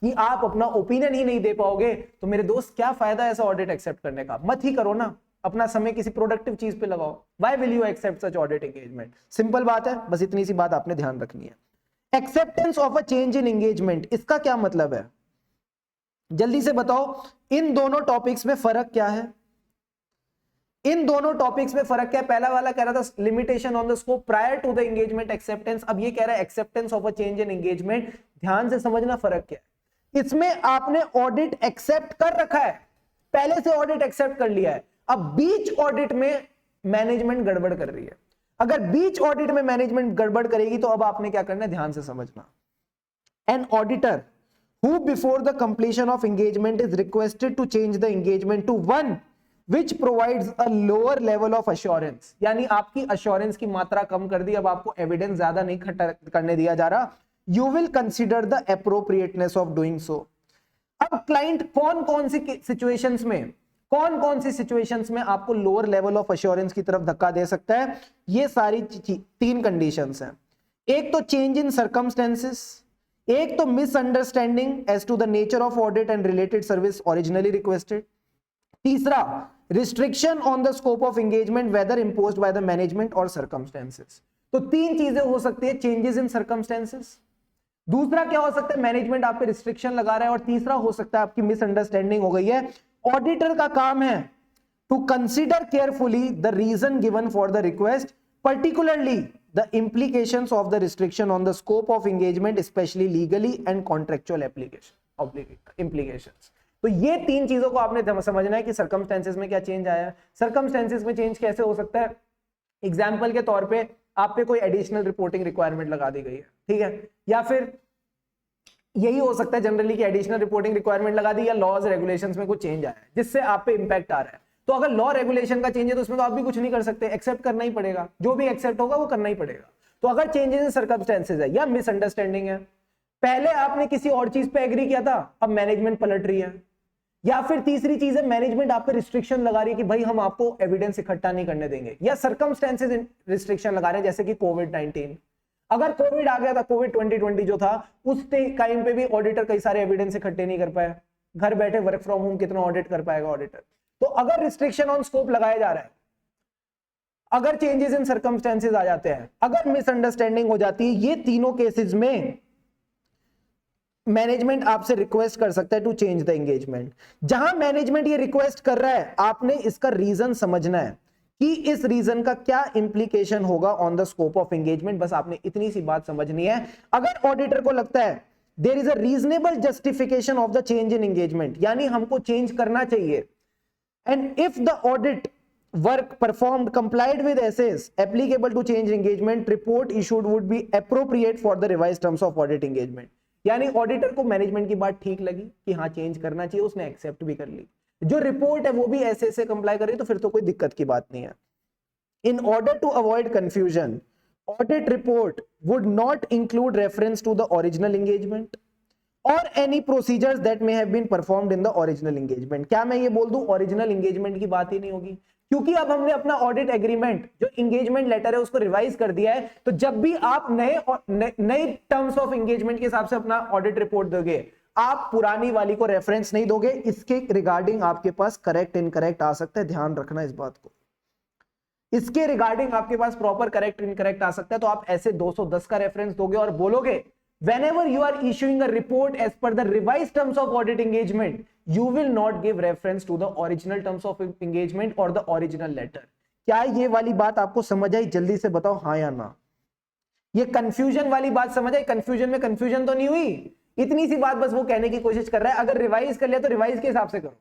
[SPEAKER 1] कि आप अपना ओपिनियन ही नहीं दे पाओगे, तो मेरे दोस्त क्या फायदा ऐसा ऑडिट एक्सेप्ट करने का? मत ही करो ना, अपना समय किसी प्रोडक्टिव चीज पे लगाओ। Why will you accept such audit engagement? Simple बात है, बस इतनी सी बात आपने ध्यान रखनी है। Acceptance of a change in engagement, इसका क्या मतलब है? जल्दी से बताओ, इन दोनों टॉपिक्स में फर्क क्या है? इन दोनों टॉपिक्स में फर्क क्या है? पहला वाला कह रहा था limitation on the scope prior to the engagement acceptance, अब ये कह रहा है acceptance of a change in engagement. ध्यान से समझना फर्क क्या है। इसमें आपने ऑडिट एक्सेप्ट कर रखा है, पहले से ऑडिट एक्सेप्ट कर लिया है, अब बीच ऑडिट में मैनेजमेंट गड़बड़ कर रही है। अगर बीच ऑडिट में मैनेजमेंट गड़बड़ करेगी तो अब आपने क्या करना है, ध्यान से समझना। An auditor who before the completion of engagement is requested to change the engagement to one which provides a lower level of assurance, यानी आपकी assurance की मात्रा कम कर दी, अब आपको evidence ज्यादा नहीं इकट्ठा करने दिया जा रहा, you will consider the appropriateness of doing so। अब क्लाइंट कौन कौन सी सिचुएशंस में, कौन कौन सी सिचुएशंस में आपको लोअर लेवल ऑफ अश्योरेंस की तरफ धक्का दे सकता है, ये सारी तीन कंडीशंस हैं। एक तो चेंज इन सर्कमस्टेंसेस, एक तो misunderstanding as to the nature of audit and related service originally requested, तीसरा restriction on the scope of engagement whether imposed by the management और सर्कमस्टेंसेस। तो तीन चीजें हो सकती है, चेंजेस इन सर्कमस्टेंसेस, दूसरा क्या हो सकता है, मैनेजमेंट आप पे रिस्ट्रिक्शन लगा रहा है, और तीसरा हो सकता है आपकी मिसअंडरस्टैंडिंग हो गई है। ऑडिटर का काम है to consider carefully the reason given for the request, particularly the implications of the restriction on the scope of engagement, especially legally and contractual implications। तो ये तीन चीजों को आपने समझना है कि सर्कमस्टेंसेस में क्या चेंज आया है। सर्कमस्टेंसेस में चेंज कैसे हो सकता है, एग्जाम्पल के तौर पे आप पे कोई एडिशनल रिपोर्टिंग रिक्वायरमेंट लगा दी गई है, ठीक है, या फिर यही हो सकता है जनरली कि एडिशनल रिपोर्टिंग रिक्वायरमेंट लगा दी, या लॉज रेगुलेशंस में कुछ चेंज आया है जिससे आप पे इंपैक्ट आ रहा है। तो अगर लॉ रेगुलेशन का चेंज है तो उसमें तो आप भी कुछ नहीं कर सकते, एक्सेप्ट करना ही पड़ेगा, जो भी एक्सेप्ट होगा वो करना ही पड़ेगा। तो अगर चेंजेस इन सर्कमस्टेंसेस है या मिसअंडरस्टैंडिंग है, पहले आपने किसी और चीज पे एग्री किया था, अब मैनेजमेंट पलट रही है, या फिर तीसरी चीज है मैनेजमेंट आप पे रिस्ट्रिक्शन लगा रही है कि भाई हम आपको एविडेंस इकट्ठा नहीं करने देंगे, या सर्कमस्टेंसेस रिस्ट्रिक्शन लगा रहे हैं जैसे कि कोविड-19। अगर कोविड आ गया था, कोविड 2020 जो था, उस टाइम पे भी ऑडिटर कई सारे एविडेंस इकट्ठे नहीं कर पाए, घर बैठे वर्क फ्रॉम होम कितना ऑडिट कर पाएगा ऑडिटर। तो अगर रिस्ट्रिक्शन ऑन स्कोप लगाया जा रहा है, अगर चेंजेस इन सर्कमस्टेंसेस आ जाते हैं, अगर मिसअंडरस्टैंडिंग हो जाती है, ये तीनों केसेस में मैनेजमेंट आपसे रिक्वेस्ट कर सकता है टू चेंज द एंगेजमेंट। जहां मैनेजमेंट ये रिक्वेस्ट कर रहा है, आपने इसका रीजन समझना है कि इस रीजन का क्या इंप्लीकेशन होगा on the scope of engagement, बस आपने इतनी सी बात समझनी है। अगर ऑडिटर को लगता है there is a reasonable justification of the change in engagement, यानी हमको चेंज करना चाहिए, and if the audit work performed complied with essays applicable to change engagement, report issued would be appropriate for the revised terms of audit engagement। यानी auditor को management की बात ठीक लगी कि हाँ चेंज करना चाहिए, उसने एक्सेप्ट भी कर ली, जो रिपोर्ट है वो भी ऐसे से कंप्लाई कर रही है, तो फिर तो कोई दिक्कत की बात नहीं है। In order to avoid confusion, audit report would not include reference to the original engagement और any procedures that may have been performed in the original engagement. क्या मैं ये बोल दूं ओरिजिनल एंगेजमेंट की बात ही नहीं होगी, क्योंकि अब हमने अपना ऑडिट एग्रीमेंट जो एंगेजमेंट लेटर है उसको रिवाइज कर दिया है। तो जब भी आप नए टर्म्स ऑफ एंगेजमेंट के हिसाब से अपना ऑडिट रिपोर्ट दोगे, आप पुरानी वाली को रेफरेंस नहीं दोगे, इसके रिगार्डिंग आपके पास करेक्ट इनकरेक्ट आ सकता है, ध्यान रखना इस बात को। इसके रिगार्डिंग आपके पास प्रॉपर करेक्ट इनकरेक्ट आ सकता है, तो आप ऐसे 210 का रेफरेंस दोगे और बोलोगे whenever you are issuing a report as per the revised terms of audit engagement, you will not give reference to the original terms of engagement or the original letter। क्या ये वाली बात आपको समझ आई, जल्दी से बताओ हाँ या ना। ये कंफ्यूजन वाली बात समझ आई, कंफ्यूजन में कंफ्यूजन तो नहीं हुई, इतनी सी बात बस वो कहने की कोशिश कर रहा है। अगर रिवाइज कर लिया तो रिवाइज के हिसाब से करो,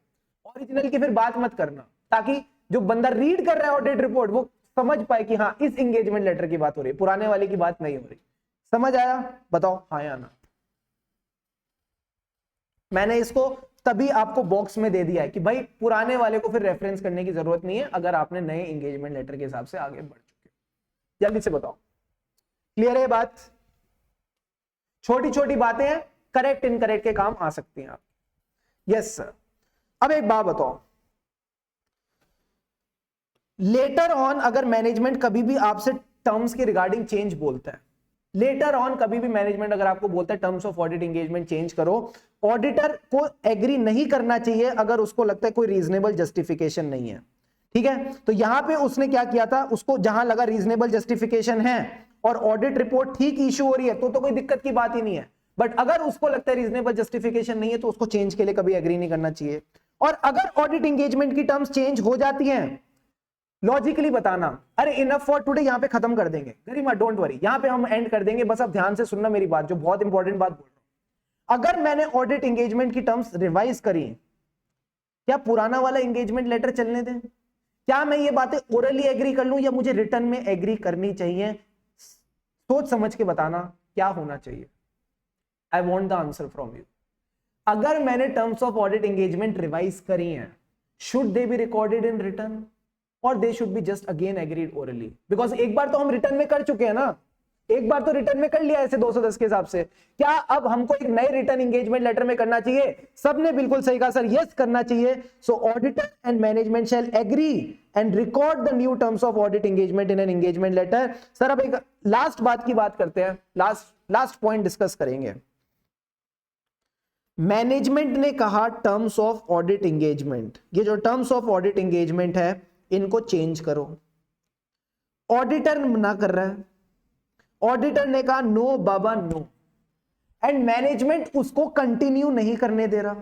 [SPEAKER 1] ओरिजिनल की फिर बात मत करना, ताकि जो बंदा रीड कर रहा है ऑडिट रिपोर्ट वो समझ पाए कि हाँ इस एंगेजमेंट लेटर की बात हो रही है, पुराने वाले की बात नहीं हो रही। समझ आया, बताओ हाँ या ना। मैंने इसको तभी आपको बॉक्स में दे दिया है कि भाई पुराने वाले को फिर रेफरेंस करने की जरूरत नहीं है अगर आपने नए एंगेजमेंट लेटर के हिसाब से आगे बढ़ चुके। जल्दी से बताओ, क्लियर है बात? छोटी छोटी बातें हैं, करेक्ट इनकरेक्ट के काम आ सकती हैं आप। Yes sir. अब एक बात बताओ, लेटर ऑन अगर मैनेजमेंट कभी भी आपसे टर्म्स के रिगार्डिंग चेंज बोलता है, लेटर ऑन कभी भी मैनेजमेंट अगर आपको बोलता है terms of audit engagement change करो, ऑडिटर को एग्री नहीं करना चाहिए अगर उसको लगता है कोई रीजनेबल जस्टिफिकेशन नहीं है। ठीक है, तो यहां पे उसने क्या किया था, उसको जहां लगा रीजनेबल जस्टिफिकेशन है और ऑडिट रिपोर्ट ठीक इश्यू हो रही है तो कोई दिक्कत की बात ही नहीं है। बट अगर उसको लगता है रीजनेबल जस्टिफिकेशन नहीं है तो उसको चेंज के लिए कभी एग्री नहीं करना चाहिए। और अगर ऑडिट एंगेजमेंट की टर्म्स चेंज हो जाती हैं, लॉजिकली बताना, अरे इनफ फॉर टुडे यहां पे खत्म कर देंगे, गरिमा डोंट वरी, यहां पे हम एंड कर देंगे, बस अब ध्यान से सुनना मेरी बात, जो बहुत इंपॉर्टेंट बात बोल रहा अगर मैंने ऑडिट एंगेजमेंट की टर्म्स रिवाइज करी, क्या पुराना वाला एंगेजमेंट लेटर चलने दें? क्या मैं ये बातें ओरली एग्री कर लूं या मुझे रिटर्न में एग्री करनी चाहिए? सोच समझ के बताना क्या होना चाहिए। I want the answer from you. अगर मैंने terms of audit engagement revise करी हैं, should they be recorded in written और they should be just again agreed orally? Because एक बार तो हम रिटर्न में कर चुके हैं ना, एक बार तो रिटर्न में कर लिया ऐसे 210 के हिसाब से। क्या अब हमको एक नए रिटर्न एंगेजमेंट लेटर में करना चाहिए? सबने बिल्कुल सही कहा सर, यस करना चाहिए। So auditor and management shall agree and record the new terms of audit engagement in an engagement letter. Sir अब एक लास्ट बात की बात करते हैं, लास्ट पॉइंट डिस्कस करेंगे। मैनेजमेंट ने कहा टर्म्स ऑफ ऑडिट एंगेजमेंट, ये जो टर्म्स ऑफ ऑडिट एंगेजमेंट है इनको चेंज करो। ऑडिटर मना कर रहा है, ऑडिटर ने कहा नो बाबा नो, एंड मैनेजमेंट उसको कंटिन्यू नहीं करने दे रहा,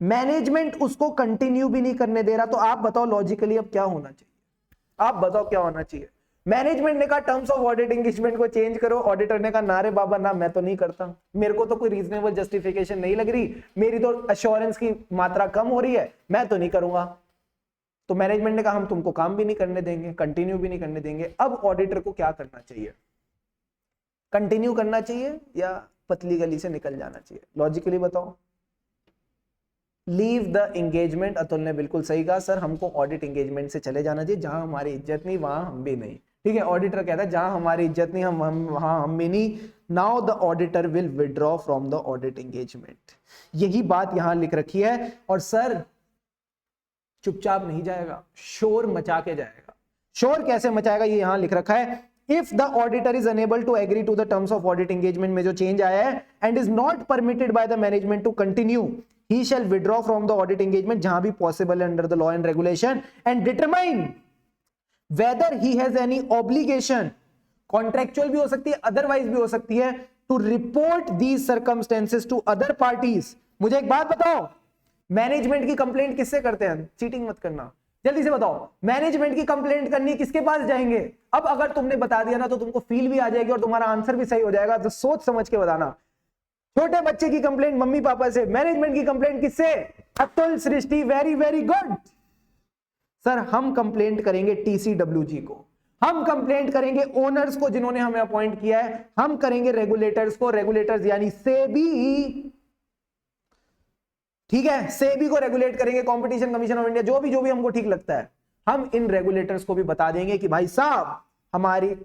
[SPEAKER 1] मैनेजमेंट उसको कंटिन्यू भी नहीं करने दे रहा। तो आप बताओ लॉजिकली अब क्या होना चाहिए? आप बताओ क्या होना चाहिए? मैनेजमेंट ने कहा टर्म्स ऑफ ऑडिट एंगेजमेंट को चेंज करो, ऑडिटर ने कहा ना रे बाबा ना, मैं तो नहीं करता, मेरे को तो कोई रीजनेबल जस्टिफिकेशन नहीं लग रही, मेरी तो अश्योरेंस की मात्रा कम हो रही है, मैं तो नहीं करूंगा। तो मैनेजमेंट ने कहा हम तुमको काम भी नहीं करने देंगे, कंटिन्यू भी नहीं करने देंगे। अब ऑडिटर को क्या करना चाहिए? कंटिन्यू करना चाहिए या पतली गली से निकल जाना चाहिए? लॉजिकली बताओ। Leave the engagement. अतुल ने बिल्कुल सही कहा सर, हमको ऑडिट एंगेजमेंट से चले जाना चाहिए, जहां हमारी इज्जत नहीं वहां हम भी नहीं। ठीक है, ऑडिटर कहता है जहां हमारी इज्जत नहीं हम वहां हम भी नहीं। Now the auditor will withdraw from the audit engagement. यही बात यहां लिख रखी है। और सर चुपचाप नहीं जाएगा, शोर मचा के जाएगा। शोर कैसे मचाएगा ये यहां लिख रखा है। If the auditor is unable to agree to the terms of audit engagement में जो change आया है and is not permitted by the management to continue, he shall withdraw from the audit engagement जहां भी possible under the law and regulation and determine whether he has any obligation, contractual भी हो सकती है, otherwise भी हो सकती है, to report these circumstances to other parties। मुझे एक बात बताओ, मैनेजमेंट की कंप्लेंट किससे करते हैं? चीटिंग मत करना, जल्दी से बताओ। मैनेजमेंट की कंप्लेंट करनी किसके पास जाएंगे? अब अगर तुमने बता दिया ना तो तुमको फील भी आ जाएगी और तुम्हारा आंसर भी सही हो जाएगा। तो सोच समझ के बताना। छोटे बच्चे की कंप्लेंट मम्मी पापा से, मैनेजमेंट की कंप्लेंट किससे? अतुल सृष्टि, वेरी वेरी गुड। सर हम कंप्लेंट करेंगे TCWG को, हम कंप्लेंट करेंगे ओनर्स को जिन्होंने हमें अपॉइंट किया है, हम करेंगे रेगुलेटर्स को, रेगुलेटर्स यानी सेबी। ठीक है, सेबी को रेगुलेट करेंगे, कंपटीशन कमीशन ऑफ इंडिया, जो भी हमको ठीक लगता है। हम इन रेगुलेटर्स को भी बता देंगे कि भाई साहब हमारी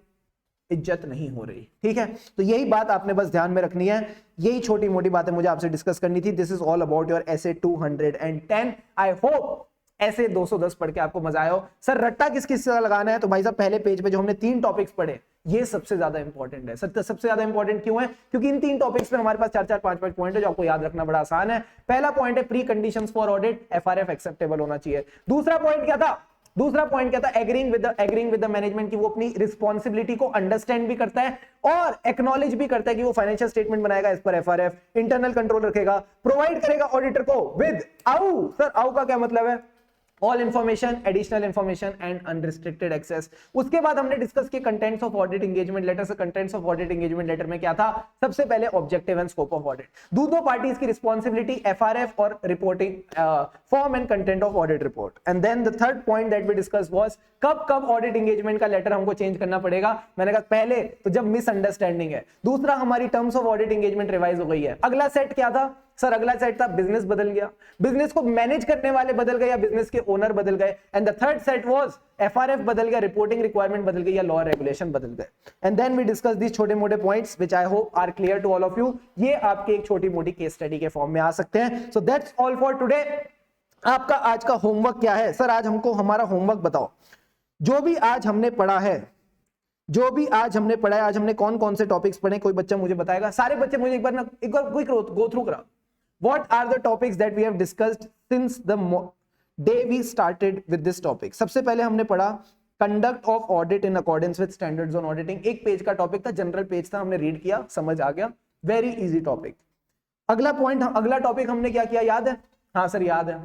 [SPEAKER 1] इज्जत नहीं हो रही। ठीक है, तो यही बात आपने बस ध्यान में रखनी है। यही छोटी मोटी बातें मुझे आपसे डिस्कस करनी थी। This is all about your essay 210। I hope ऐसे 210 पढ़ के आपको मजा आया हो। सर रट्टा किस किस का लगाना है? तो भाई साहब पहले पेज पे जो हमने 3 टॉपिक्स पढ़े ये सबसे ज्यादा इंपॉर्टेंट है। सबसे ज्यादा इंपॉर्टेंट क्यों है? क्योंकि इन 3 टॉपिक्स पे हमारे पास 4-4 5-5 पॉइंट है जो आपको याद रखना बड़ा आसान है। पहला पॉइंट है pre conditions for audit, FRF acceptable होना चाहिए। दूसरा पॉइंट क्या था? एग्रीइंग विद द मैनेजमेंट की वो अपनी रिस्पॉन्सिबिलिटी को अंडरस्टैंड भी करता है और एक्नॉलेज भी करता है कि वो फाइनेंशियल स्टेटमेंट बनाएगा as per FRF, internal control रखेगा, प्रोवाइड करेगा ऑडिटर को विद आउ। सर आउ का क्या मतलब है? All information, additional information and unrestricted access. उसके बाद हमने डिस्कस किया contents of audit engagement letter से। Contents of audit engagement letter में क्या था? सबसे पहले objective and scope of audit, दोनों पार्टीज की रिस्पॉन्सिबिलिटी, FRF और reporting form and content of audit report. And then the third point that we discuss was कब ऑडिट एंगेजमेंट का लेटर हमको चेंज करना पड़ेगा। मैंने कहा पहले तो जब मिसअंडरस्टैंडिंग है, दूसरा हमारी terms of audit engagement revise हो गई है। अगला सेट क्या था? सर अगला सेट था बिजनेस बदल गया, बिजनेस को मैनेज करने वाले बदल गए या बिजनेस के ओनर बदल गए। And the third set was FRF बदल गया, रिपोर्टिंग रिक्वायरमेंट बदल गई या लॉ रेगुलेशन बदल गए। And then we discuss these छोटे मोटे points which I hope are clear to all of you. ये आपके एक छोटी मोटी केस स्टडी के फॉर्म में आ सकते हैं। So that's all for today. आपका आज का होमवर्क क्या है? सर आज हमको हमारा होमवर्क बताओ। जो भी आज हमने पढ़ा है, आज हमने कौन कौन से टॉपिक्स पढ़े? कोई बच्चा मुझे बताएगा? सारे बच्चे मुझे एक बार क्विक गो थ्रू करा। What are the topics that we have discussed since the day we started with this topic? सबसे पहले हमने पढ़ा conduct of audit in accordance with standards on auditing। एक पेज का टॉपिक था, जनरल पेज था, हमने रीड किया, समझ आ गया, वेरी इजी टॉपिक। अगला टॉपिक हमने क्या किया याद है? हाँ सर याद है,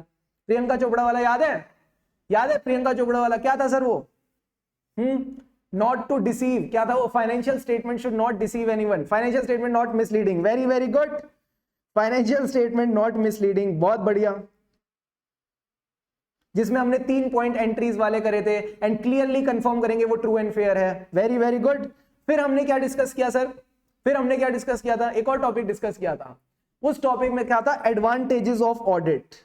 [SPEAKER 1] प्रियंका चोपड़ा वाला याद है? प्रियंका चोपड़ा वाला क्या था सर? वो नॉट टू डिसीव, क्या था वो? Financial statement should not deceive anyone, financial statement not misleading. Very very good. Financial statement not misleading, बहुत बढ़िया, जिसमें हमने 3 पॉइंट एंट्रीज वाले करे थे एंड क्लियरली कंफर्म करेंगे वो ट्रू एंड फेयर है। Very very good. फिर हमने क्या डिस्कस किया सर? फिर हमने क्या डिस्कस किया था? एक और टॉपिक डिस्कस किया था। उस टॉपिक में क्या था? Advantages of audit.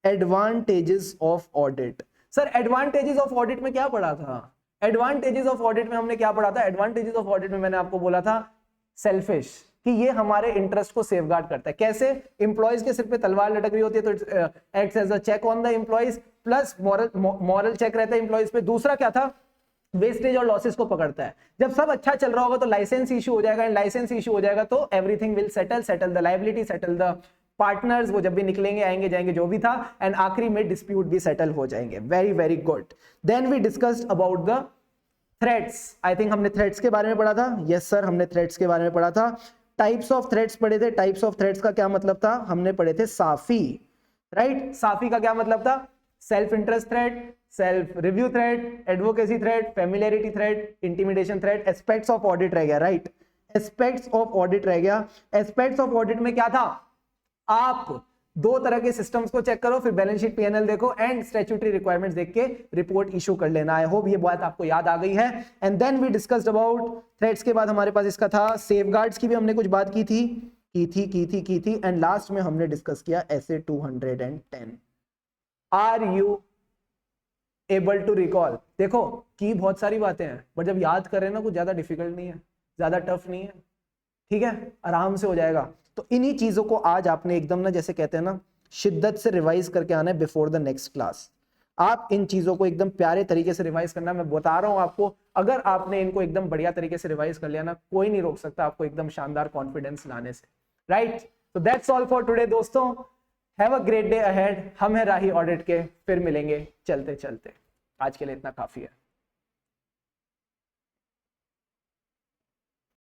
[SPEAKER 1] Advantages of audit. Sir advantages of audit में क्या पढ़ा था? एडवांटेजेस ऑफ ऑडिट में हमने क्या पढ़ा था? एडवांटेजेस ऑफ ऑडिट में मैंने आपको बोला था सेल्फिश, कि ये हमारे इंटरेस्ट को सेफगार्ड करता है। कैसे? एम्प्लॉयज के सिर पे तलवार लटक रही होती है तो acts as a check on the employees, plus moral check रहता है एम्प्लॉयज पे। दूसरा क्या था? वेस्टेज और लॉसेस को पकड़ता है। जब सब अच्छा चल रहा होगा तो लाइसेंस इशू हो जाएगा, एंड लाइसेंस इशू हो जाएगा तो everything will settle the liability, settle the partners, वो जब भी निकलेंगे आएंगे जाएंगे जो भी था, एंड आखिरी में डिस्प्यूट भी सेटल हो जाएंगे। Very very good. Then we discussed about the threats. I think हमने थ्रेट्स के बारे में पढ़ा था। यस सर, हमने थ्रेट्स के बारे में पढ़ा था। टाइप्स ऑफ थ्रेट्स पढ़े थे। टाइप्स ऑफ थ्रेट्स का क्या मतलब था? हमने पढ़े थे साफी, राइट? साफी का क्या मतलब था? Self interest threat, self review threat, advocacy threat, familiarity threat, intimidation threat. Aspects of audit रह गया, राइट? एस्पेक्ट्स ऑफ ऑडिट रह गया। एस्पेक्ट्स ऑफ ऑडिट में क्या था? आप 2 तरह के सिस्टम्स को चेक करो, फिर बैलेंस शीट पीएनएल देखो एंड स्टैट्यूटरी रिक्वायरमेंट्स देख के रिपोर्ट इशू कर लेना। आई होप ये बात आपको याद आ गई है। And then we discussed about threats के बाद हमारे पास इसका था सेफगार्ड्स की भी हमने कुछ बात की थी एंड लास्ट में हमने डिस्कस किया SA 210। Are you able to recall? देखो की बहुत सारी बातें हैं, बट जब याद करें ना कुछ ज्यादा डिफिकल्ट नहीं है, ज्यादा टफ नहीं है, ठीक है, आराम से हो जाएगा। तो इन्हीं चीजों को आज आपने एकदम ना, जैसे कहते हैं ना, शिद्दत से रिवाइज करके आना है बिफोर द नेक्स्ट क्लास। आप इन चीजों को एकदम प्यारे तरीके से रिवाइज करना। मैं बता रहा हूं आपको, अगर आपने इनको एकदम बढ़िया तरीके से रिवाइज कर लिया ना, कोई नहीं रोक सकता आपको एकदम शानदार कॉन्फिडेंस लाने से, राइट? तो दैट्स ऑल फॉर टुडे दोस्तों। Have a great day ahead. हम है राही ऑडिट के, फिर मिलेंगे चलते चलते। आज के लिए इतना काफी है।